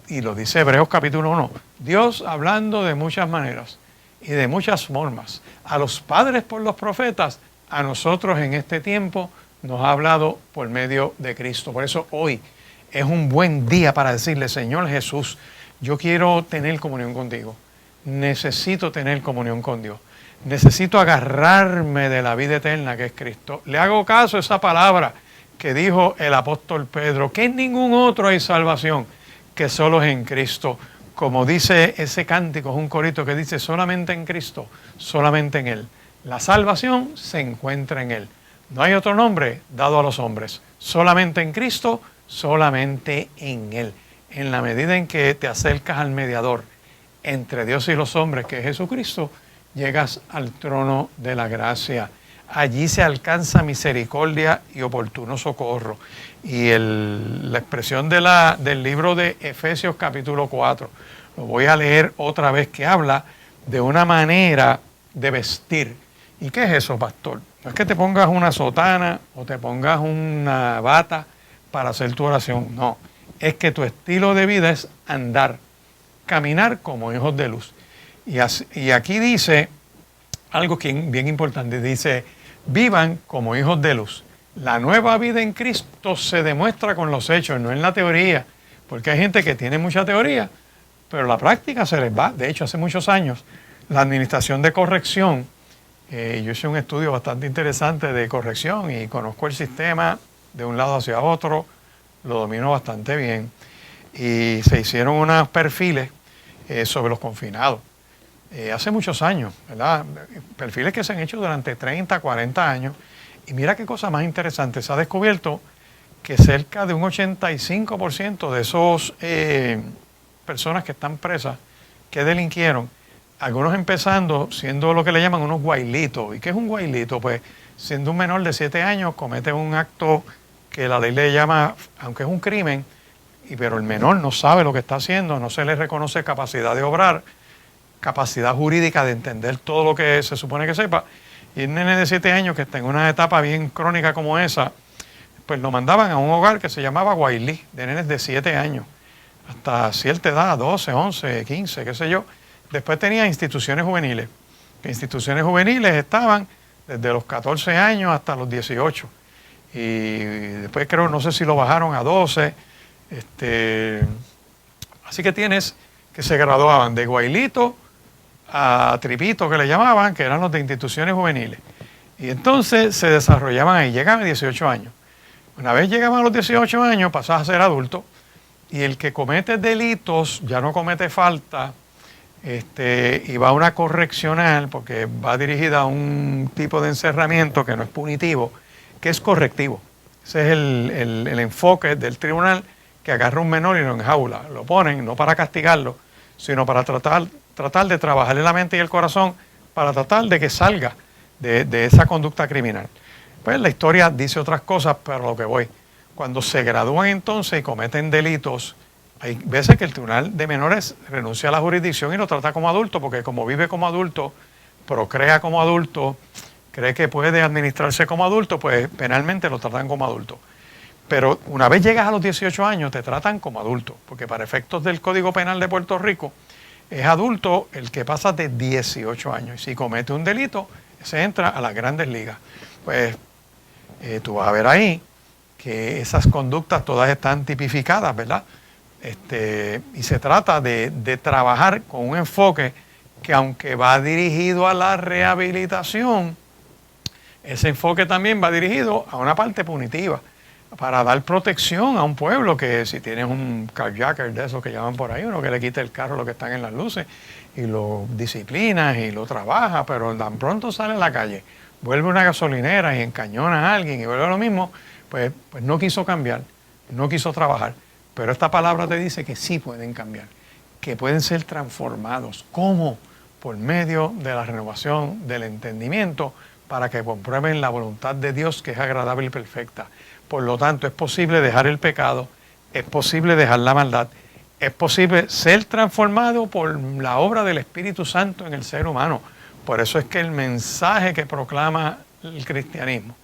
Y lo dice Hebreos capítulo 1. Dios hablando de muchas maneras y de muchas formas. A los padres por los profetas, a nosotros en este tiempo nos ha hablado por medio de Cristo. Por eso hoy es un buen día para decirle, Señor Jesús, yo quiero tener comunión contigo. Necesito tener comunión con Dios. Necesito agarrarme de la vida eterna que es Cristo. Le hago caso a esa palabra que dijo el apóstol Pedro, que en ningún otro hay salvación, que solo es en Cristo. Como dice ese cántico, es un corito que dice, solamente en Cristo, solamente en Él. La salvación se encuentra en Él. No hay otro nombre dado a los hombres. Solamente en Cristo, solamente en Él. En la medida en que te acercas al mediador entre Dios y los hombres, que es Jesucristo, llegas al trono de la gracia. Allí se alcanza misericordia y oportuno socorro. Y la expresión del libro de Efesios capítulo 4, lo voy a leer otra vez, que habla de una manera de vestir. ¿Y qué es eso, pastor? No es que te pongas una sotana o te pongas una bata para hacer tu oración. No, es que tu estilo de vida es andar, caminar como hijos de luz. Y aquí dice algo bien importante, dice, vivan como hijos de luz. La nueva vida en Cristo se demuestra con los hechos, no en la teoría, porque hay gente que tiene mucha teoría, pero la práctica se les va. De hecho, hace muchos años, la administración de corrección, yo hice un estudio bastante interesante de corrección y conozco el sistema de un lado hacia otro, lo domino bastante bien. Y se hicieron unos perfiles sobre los confinados. Hace muchos años, ¿verdad? Perfiles que se han hecho durante 30, 40 años. Y mira qué cosa más interesante. Se ha descubierto que cerca de un 85% de esos personas que están presas, que delinquieron, algunos empezando siendo lo que le llaman unos guailitos. ¿Y qué es un guailito? Pues siendo un menor de 7 años comete un acto que la ley le llama, aunque es un crimen, pero el menor no sabe lo que está haciendo, no se le reconoce capacidad de obrar, capacidad jurídica de entender todo lo que se supone que sepa. Y un nene de 7 años que está en una etapa bien crónica como esa, pues lo mandaban a un hogar que se llamaba Guaylí, de nenes de 7 años, hasta cierta edad, 12, 11, 15, qué sé yo. Después tenía instituciones juveniles. Que instituciones juveniles estaban desde los 14 años hasta los 18. Y después creo, no sé si lo bajaron a 12. Así que tienes que se graduaban de Guaylito a Tripito, que le llamaban, que eran los de instituciones juveniles. Y entonces se desarrollaban ahí, llegaban a 18 años. Una vez llegaban a los 18 años, pasas a ser adulto, y el que comete delitos ya no comete falta, y va a una correccional, porque va dirigida a un tipo de encerramiento que no es punitivo, que es correctivo. Ese es el enfoque del tribunal, que agarra a un menor y lo enjaula. Lo ponen no para castigarlo, sino para tratar de trabajarle la mente y el corazón, para tratar de que salga de esa conducta criminal. Pues la historia dice otras cosas, pero a lo que voy. Cuando se gradúan entonces y cometen delitos, hay veces que el tribunal de menores renuncia a la jurisdicción y lo trata como adulto, porque como vive como adulto, procrea como adulto, cree que puede administrarse como adulto, pues penalmente lo tratan como adulto. Pero una vez llegas a los 18 años, te tratan como adulto, porque para efectos del Código Penal de Puerto Rico, es adulto el que pasa de 18 años. Y si comete un delito, se entra a las grandes ligas. Pues tú vas a ver ahí que esas conductas todas están tipificadas, ¿verdad? Y se trata de trabajar con un enfoque que, aunque va dirigido a la rehabilitación, ese enfoque también va dirigido a una parte punitiva, para dar protección a un pueblo que si tienes un carjacker de esos que llaman por ahí, uno que le quita el carro a los que están en las luces y lo disciplinas y lo trabaja, pero tan pronto sale a la calle, vuelve a una gasolinera y encañona a alguien y vuelve a lo mismo, pues no quiso cambiar, no quiso trabajar. Pero esta palabra te dice que sí pueden cambiar, que pueden ser transformados. ¿Cómo? Por medio de la renovación del entendimiento, para que comprueben la voluntad de Dios, que es agradable y perfecta. Por lo tanto, es posible dejar el pecado, es posible dejar la maldad, es posible ser transformado por la obra del Espíritu Santo en el ser humano. Por eso es que el mensaje que proclama el cristianismo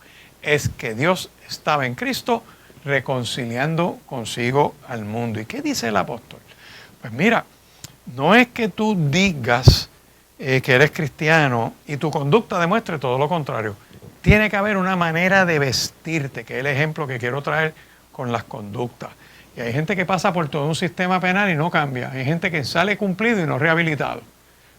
es que Dios estaba en Cristo reconciliando consigo al mundo. ¿Y qué dice el apóstol? Pues mira, no es que tú digas que eres cristiano y tu conducta demuestre todo lo contrario. Tiene que haber una manera de vestirte, que es el ejemplo que quiero traer con las conductas. Y hay gente que pasa por todo un sistema penal y no cambia. Hay gente que sale cumplido y no rehabilitado.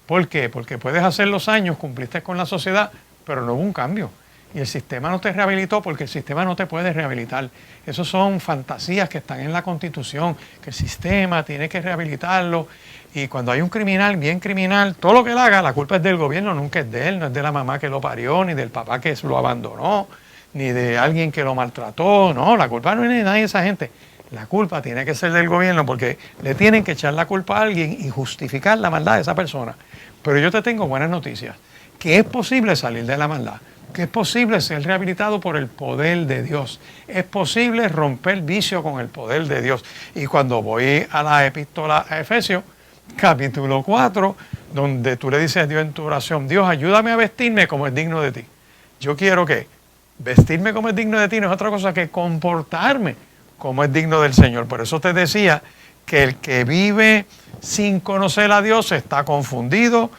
¿Por qué? Porque puedes hacer los años, cumpliste con la sociedad, pero no hubo un cambio. Y el sistema no te rehabilitó porque el sistema no te puede rehabilitar. Esas son fantasías que están en la Constitución, que el sistema tiene que rehabilitarlo. Y cuando hay un criminal, bien criminal, todo lo que él haga, la culpa es del gobierno, nunca es de él, no es de la mamá que lo parió, ni del papá que lo abandonó, ni de alguien que lo maltrató. No, la culpa no es de nadie de esa gente. La culpa tiene que ser del gobierno, porque le tienen que echar la culpa a alguien y justificar la maldad de esa persona. Pero yo te tengo buenas noticias, que es posible salir de la maldad, que es posible ser rehabilitado por el poder de Dios. Es posible romper vicio con el poder de Dios. Y cuando voy a la epístola a Efesios, capítulo 4, donde tú le dices a Dios en tu oración, Dios, ayúdame a vestirme como es digno de ti. Yo quiero que vestirme como es digno de ti no es otra cosa que comportarme como es digno del Señor. Por eso te decía que el que vive sin conocer a Dios está confundido,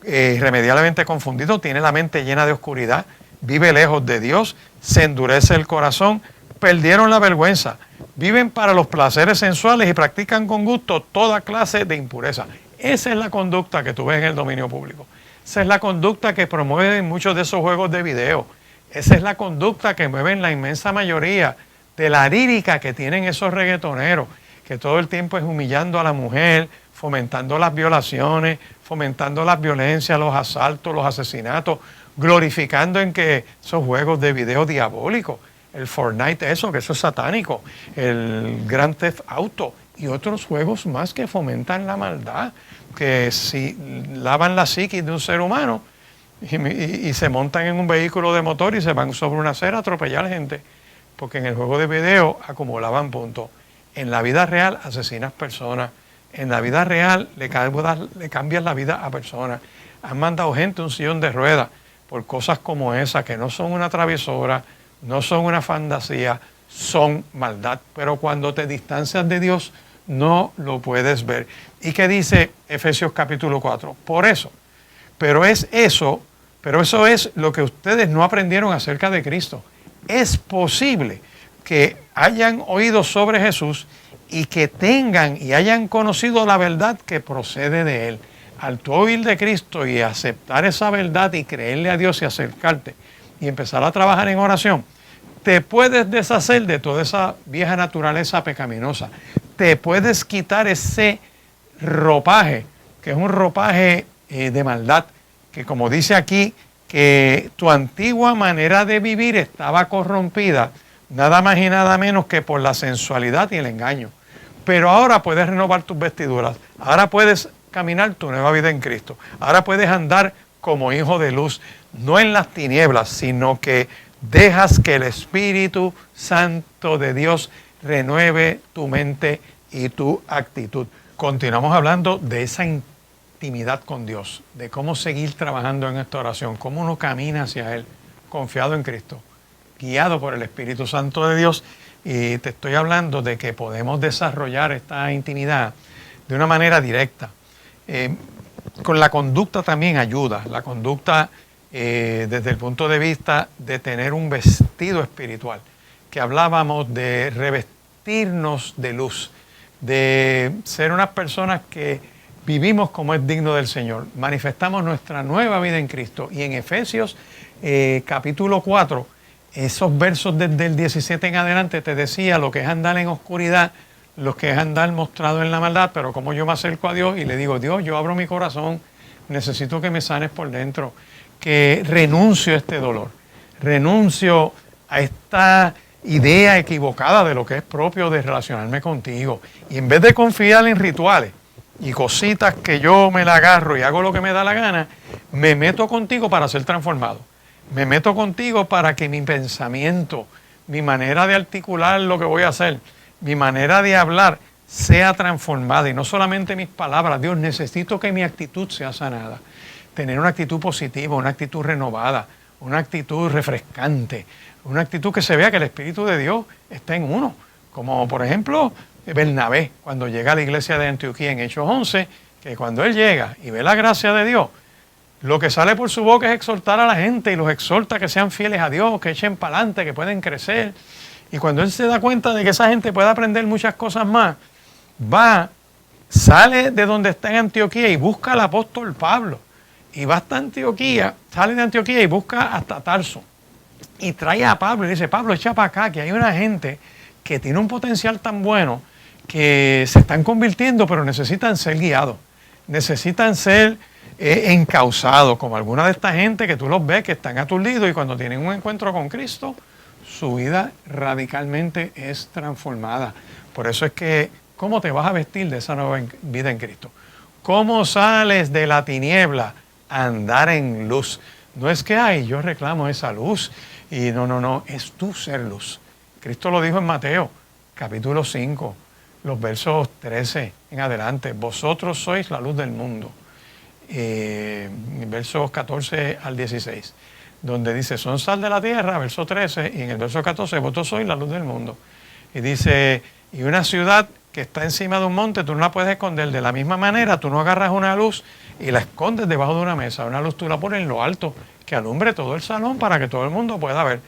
irremediablemente confundido, tiene la mente llena de oscuridad, vive lejos de Dios, se endurece el corazón, perdieron la vergüenza, viven para los placeres sensuales y practican con gusto toda clase de impureza. Esa es la conducta que tú ves en el dominio público. Esa es la conducta que promueven muchos de esos juegos de video. Esa es la conducta que mueven la inmensa mayoría de la lírica que tienen esos reggaetoneros, que todo el tiempo es humillando a la mujer, fomentando las violaciones, fomentando las violencias, los asaltos, los asesinatos, glorificando en que esos juegos de video diabólicos, el Fortnite, eso, que eso es satánico, el Grand Theft Auto y otros juegos más que fomentan la maldad, que si lavan la psiquis de un ser humano y se montan en un vehículo de motor y se van sobre una acera a atropellar gente, porque en el juego de video acumulaban puntos. En la vida real asesinas personas, en la vida real le cambias la vida a personas. Han mandado gente a un sillón de ruedas por cosas como esa, que no son una travesura, no son una fantasía, son maldad. Pero cuando te distancias de Dios, no lo puedes ver. ¿Y qué dice Efesios capítulo 4? Por eso. Pero eso es lo que ustedes no aprendieron acerca de Cristo. Es posible que hayan oído sobre Jesús y que tengan y hayan conocido la verdad que procede de Él. Al tú oír de Cristo y aceptar esa verdad y creerle a Dios y acercarte y empezar a trabajar en oración, te puedes deshacer de toda esa vieja naturaleza pecaminosa. Te puedes quitar ese ropaje, que es un ropaje de maldad, que como dice aquí, que tu antigua manera de vivir estaba corrompida, nada más y nada menos que por la sensualidad y el engaño. Pero ahora puedes renovar tus vestiduras, ahora puedes caminar tu nueva vida en Cristo, ahora puedes andar como hijo de luz, no en las tinieblas, sino que dejas que el Espíritu Santo de Dios renueve tu mente y tu actitud. Continuamos hablando de esa intimidad con Dios, de cómo seguir trabajando en esta oración, cómo uno camina hacia Él, confiado en Cristo, guiado por el Espíritu Santo de Dios. Y te estoy hablando de que podemos desarrollar esta intimidad de una manera directa. Con la conducta también ayuda, la conducta desde el punto de vista de tener un vestido espiritual, que hablábamos de revestirnos de luz, de ser unas personas que vivimos como es digno del Señor, manifestamos nuestra nueva vida en Cristo. Y en Efesios capítulo 4, esos versos desde el 17 en adelante te decía lo que es andar en oscuridad, lo que es andar mostrado en la maldad, pero como yo me acerco a Dios y le digo, Dios, yo abro mi corazón, necesito que me sanes por dentro, que renuncio a este dolor, renuncio a esta idea equivocada de lo que es propio de relacionarme contigo. Y en vez de confiar en rituales y cositas que yo me la agarro y hago lo que me da la gana, me meto contigo para ser transformado. Me meto contigo para que mi pensamiento, mi manera de articular lo que voy a hacer, mi manera de hablar sea transformada. Y no solamente mis palabras, Dios, necesito que mi actitud sea sanada. Tener una actitud positiva, una actitud renovada, una actitud refrescante, una actitud que se vea que el Espíritu de Dios está en uno. Como por ejemplo Bernabé, cuando llega a la iglesia de Antioquía en Hechos 11, que cuando él llega y ve la gracia de Dios, lo que sale por su boca es exhortar a la gente y los exhorta a que sean fieles a Dios, que echen para adelante, que pueden crecer. Y cuando él se da cuenta de que esa gente puede aprender muchas cosas más, sale de donde está en Antioquía y busca al apóstol Pablo. Y va hasta Antioquía, sale de Antioquía y busca hasta Tarso. Y trae a Pablo y dice, Pablo, echa para acá, que hay una gente que tiene un potencial tan bueno que se están convirtiendo, pero necesitan ser guiados, necesitan ser encausados, como alguna de esta gente que tú los ves que están aturdidos y cuando tienen un encuentro con Cristo, su vida radicalmente es transformada. Por eso es que, ¿cómo te vas a vestir de esa nueva vida en Cristo? ¿Cómo sales de la tiniebla a andar en luz? No es que, ay, yo reclamo esa luz. Y no, es tu ser luz. Cristo lo dijo en Mateo, capítulo 5, los versos 13 en adelante. Vosotros sois la luz del mundo. Versos 14 al 16. Donde dice, son sal de la tierra, verso 13, y en el verso 14, vosotros sois la luz del mundo. Y dice, y una ciudad que está encima de un monte, tú no la puedes esconder. De la misma manera, tú no agarras una luz y la escondes debajo de una mesa. Una luz tú la pones en lo alto, que alumbre todo el salón para que todo el mundo pueda ver.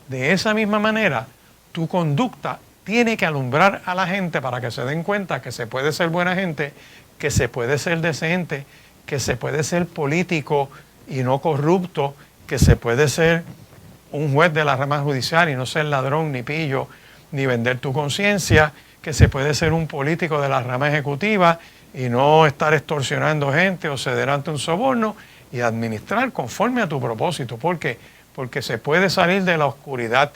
De esa misma manera, tu conducta tiene que alumbrar a la gente para que se den cuenta que se puede ser buena gente, que se puede ser decente, que se puede ser político y no corrupto, que se puede ser un juez de la rama judicial y no ser ladrón ni pillo ni vender tu conciencia, que se puede ser un político de la rama ejecutiva y no estar extorsionando gente o ceder ante un soborno y administrar conforme a tu propósito. ¿Por qué? Porque se puede salir de la oscuridad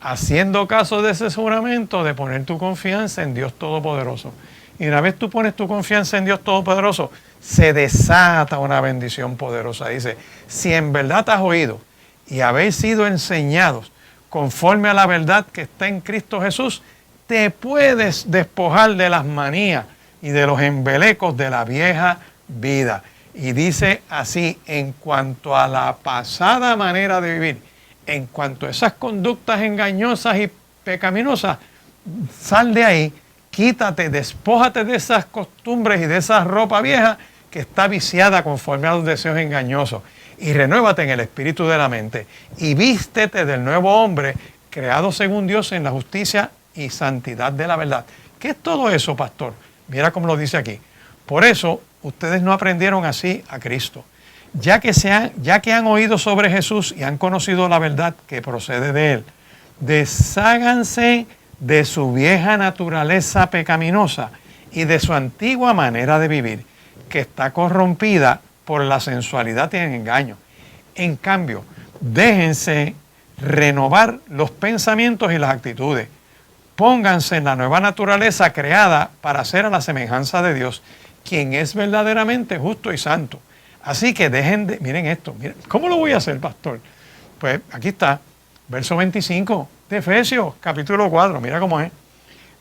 haciendo caso de ese juramento de poner tu confianza en Dios Todopoderoso. Y una vez tú pones tu confianza en Dios Todopoderoso, se desata una bendición poderosa. Dice, si en verdad has oído y habéis sido enseñados conforme a la verdad que está en Cristo Jesús, te puedes despojar de las manías y de los embelecos de la vieja vida. Y dice así, en cuanto a la pasada manera de vivir, en cuanto a esas conductas engañosas y pecaminosas, sal de ahí, quítate, despójate de esas costumbres y de esa ropa vieja que está viciada conforme a los deseos engañosos, y renuévate en el espíritu de la mente y vístete del nuevo hombre creado según Dios en la justicia y santidad de la verdad. ¿Qué es todo eso, pastor? Mira cómo lo dice aquí. Por eso ustedes no aprendieron así a Cristo. Ya que han oído sobre Jesús y han conocido la verdad que procede de Él, desháganse de su vieja naturaleza pecaminosa y de su antigua manera de vivir, que está corrompida por la sensualidad y el engaño. En cambio, déjense renovar los pensamientos y las actitudes. Pónganse en la nueva naturaleza creada para ser a la semejanza de Dios, quien es verdaderamente justo y santo. Así que dejen de... Miren esto, miren, ¿cómo lo voy a hacer, pastor? Pues aquí está, verso 25 de Efesios, capítulo 4, mira cómo es.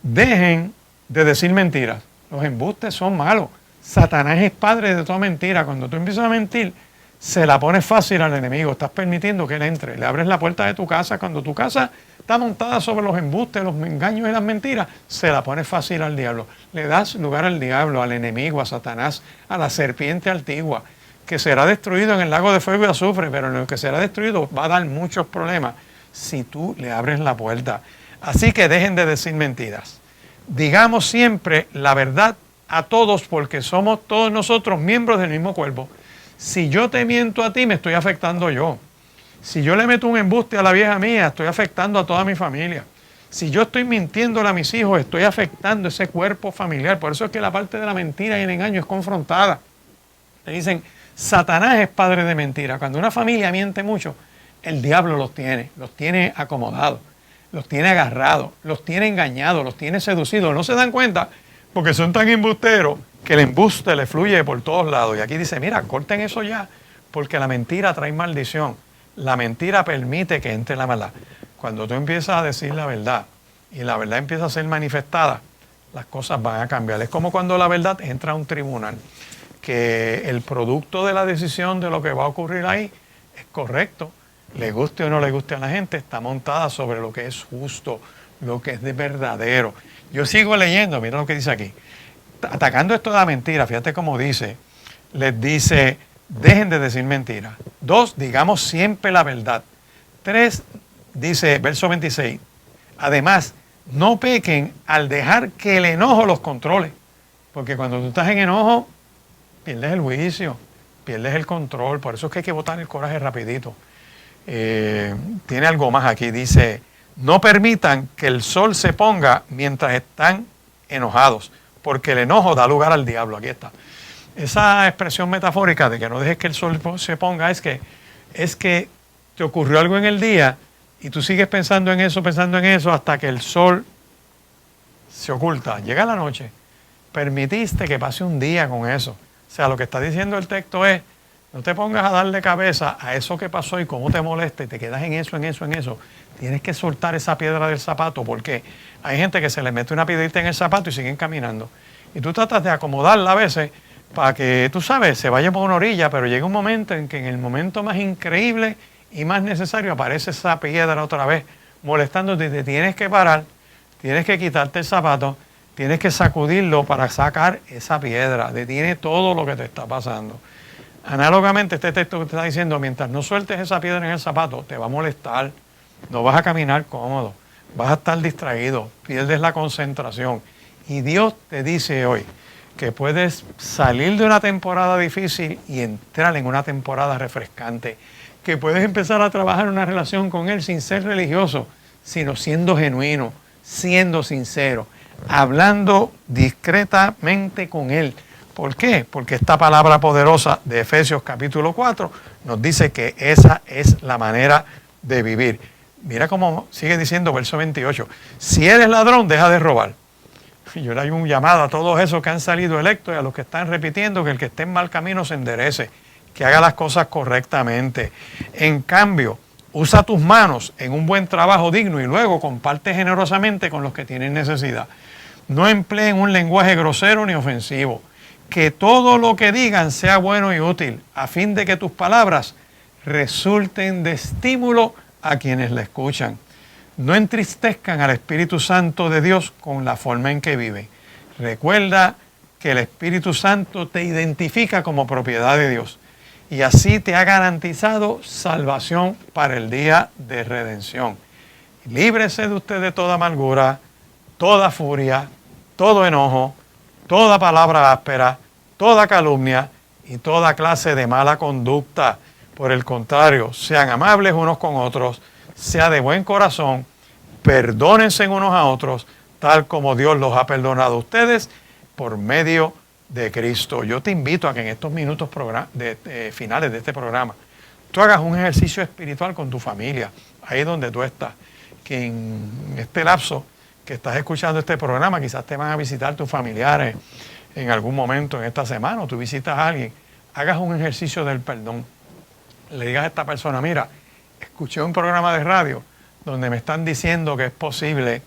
Dejen de decir mentiras. Los embustes son malos. Satanás es padre de toda mentira. Cuando tú empiezas a mentir, se la pones fácil al enemigo. Estás permitiendo que él entre. Le abres la puerta de tu casa. Cuando tu casa está montada sobre los embustes, los engaños y las mentiras, se la pones fácil al diablo. Le das lugar al diablo, al enemigo, a Satanás, a la serpiente antigua, que será destruido en el lago de fuego y azufre, pero en lo que será destruido va a dar muchos problemas si tú le abres la puerta. Así que dejen de decir mentiras. Digamos siempre la verdad a todos, porque somos todos nosotros miembros del mismo cuerpo. Si yo te miento a ti, me estoy afectando yo. Si yo le meto un embuste a la vieja mía, estoy afectando a toda mi familia. Si yo estoy mintiéndole a mis hijos, estoy afectando ese cuerpo familiar. Por eso es que la parte de la mentira y el engaño es confrontada. Le dicen, Satanás es padre de mentira. Cuando una familia miente mucho, el diablo los tiene acomodados, los tiene agarrados, los tiene engañados, los tiene seducidos. No se dan cuenta porque son tan embusteros que el embuste le fluye por todos lados. Y aquí dice, mira, corten eso ya, porque la mentira trae maldición. La mentira permite que entre la maldad. Cuando tú empiezas a decir la verdad y la verdad empieza a ser manifestada, las cosas van a cambiar. Es como cuando la verdad entra a un tribunal, que el producto de la decisión de lo que va a ocurrir ahí es correcto. Le guste o no le guste a la gente, está montada sobre lo que es justo, lo que es de verdadero. Yo sigo leyendo, mira lo que dice aquí. Atacando esto de la mentira, fíjate cómo dice, les dice, dejen de decir mentiras. 2, digamos siempre la verdad. 3, dice, verso 26, además, no pequen al dejar que el enojo los controle. Porque cuando tú estás en enojo, pierdes el juicio, pierdes el control. Por eso es que hay que botar el coraje rapidito. Tiene algo más aquí, dice, no permitan que el sol se ponga mientras están enojados, porque el enojo da lugar al diablo. Aquí está. Esa expresión metafórica de que no dejes que el sol se ponga es que te ocurrió algo en el día y tú sigues pensando en eso hasta que el sol se oculta. Llega la noche, permitiste que pase un día con eso. O sea, lo que está diciendo el texto es, no te pongas a darle cabeza a eso que pasó y cómo te molesta y te quedas en eso. Tienes que soltar esa piedra del zapato, porque hay gente que se le mete una piedrita en el zapato y siguen caminando. Y tú tratas de acomodarla a veces para que, tú sabes, se vaya por una orilla, pero llega un momento en que en el momento más increíble y más necesario aparece esa piedra otra vez molestándote y te tienes que parar, tienes que quitarte el zapato, tienes que sacudirlo para sacar esa piedra. Detiene todo lo que te está pasando. Análogamente, este texto que te está diciendo, mientras no sueltes esa piedra en el zapato, te va a molestar, no vas a caminar cómodo, vas a estar distraído, pierdes la concentración. Y Dios te dice hoy que puedes salir de una temporada difícil y entrar en una temporada refrescante, que puedes empezar a trabajar una relación con Él sin ser religioso, sino siendo genuino, siendo sincero, hablando discretamente con Él. ¿Por qué? Porque esta palabra poderosa de Efesios capítulo 4 nos dice que esa es la manera de vivir. Mira cómo sigue diciendo verso 28. Si eres ladrón, deja de robar. Y yo le doy un llamado a todos esos que han salido electos y a los que están repitiendo que el que esté en mal camino se enderece, que haga las cosas correctamente. En cambio, usa tus manos en un buen trabajo digno y luego comparte generosamente con los que tienen necesidad. No empleen un lenguaje grosero ni ofensivo. Que todo lo que digan sea bueno y útil, a fin de que tus palabras resulten de estímulo a quienes la escuchan. No entristezcan al Espíritu Santo de Dios con la forma en que viven. Recuerda que el Espíritu Santo te identifica como propiedad de Dios y así te ha garantizado salvación para el día de redención. Líbrese de usted de toda amargura, toda furia, todo enojo, toda palabra áspera, toda calumnia y toda clase de mala conducta. Por el contrario, sean amables unos con otros, sea de buen corazón, perdónense unos a otros, tal como Dios los ha perdonado a ustedes por medio de Cristo. Yo te invito a que en estos minutos finales de este programa, tú hagas un ejercicio espiritual con tu familia, ahí donde tú estás, que en este lapso que estás escuchando este programa, quizás te van a visitar tus familiares en algún momento en esta semana, o tú visitas a alguien, hagas un ejercicio del perdón. Le digas a esta persona, mira, escuché un programa de radio donde me están diciendo que es posible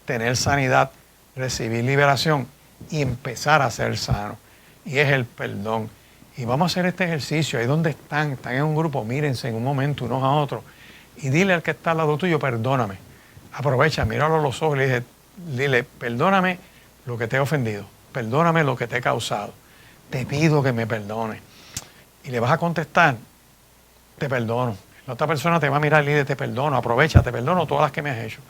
tener sanidad, recibir liberación y empezar a ser sano. Y es el perdón. Y vamos a hacer este ejercicio ahí donde están en un grupo, mírense en un momento unos a otros y dile al que está al lado tuyo, perdóname. Aprovecha, míralo a los ojos y dile, perdóname lo que te he ofendido, perdóname lo que te he causado, te pido que me perdones. Y le vas a contestar, te perdono. La otra persona te va a mirar y le dice, te perdono, aprovecha, te perdono todas las que me has hecho.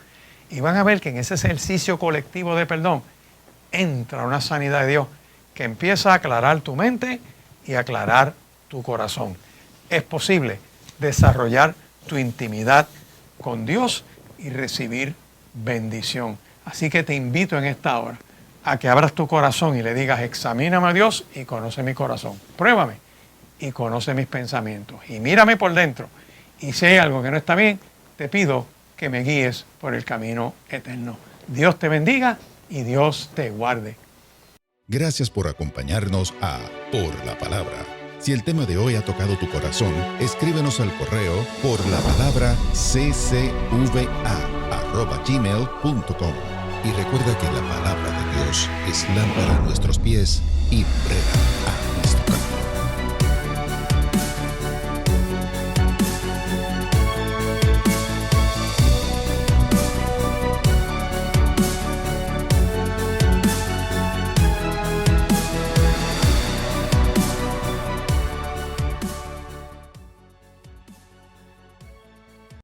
Y van a ver que en ese ejercicio colectivo de perdón entra una sanidad de Dios que empieza a aclarar tu mente y aclarar tu corazón. Es posible desarrollar tu intimidad con Dios y recibir bendición. Así que te invito en esta hora a que abras tu corazón y le digas, examíname a Dios y conoce mi corazón. Pruébame y conoce mis pensamientos. Y mírame por dentro. Y si hay algo que no está bien, te pido que me guíes por el camino eterno. Dios te bendiga y Dios te guarde. Gracias por acompañarnos a Por la Palabra. Si el tema de hoy ha tocado tu corazón, escríbenos al correo porlapalabraccva@gmail.com. Y recuerda que la palabra de Dios es lámpara a nuestros pies y lumbrera a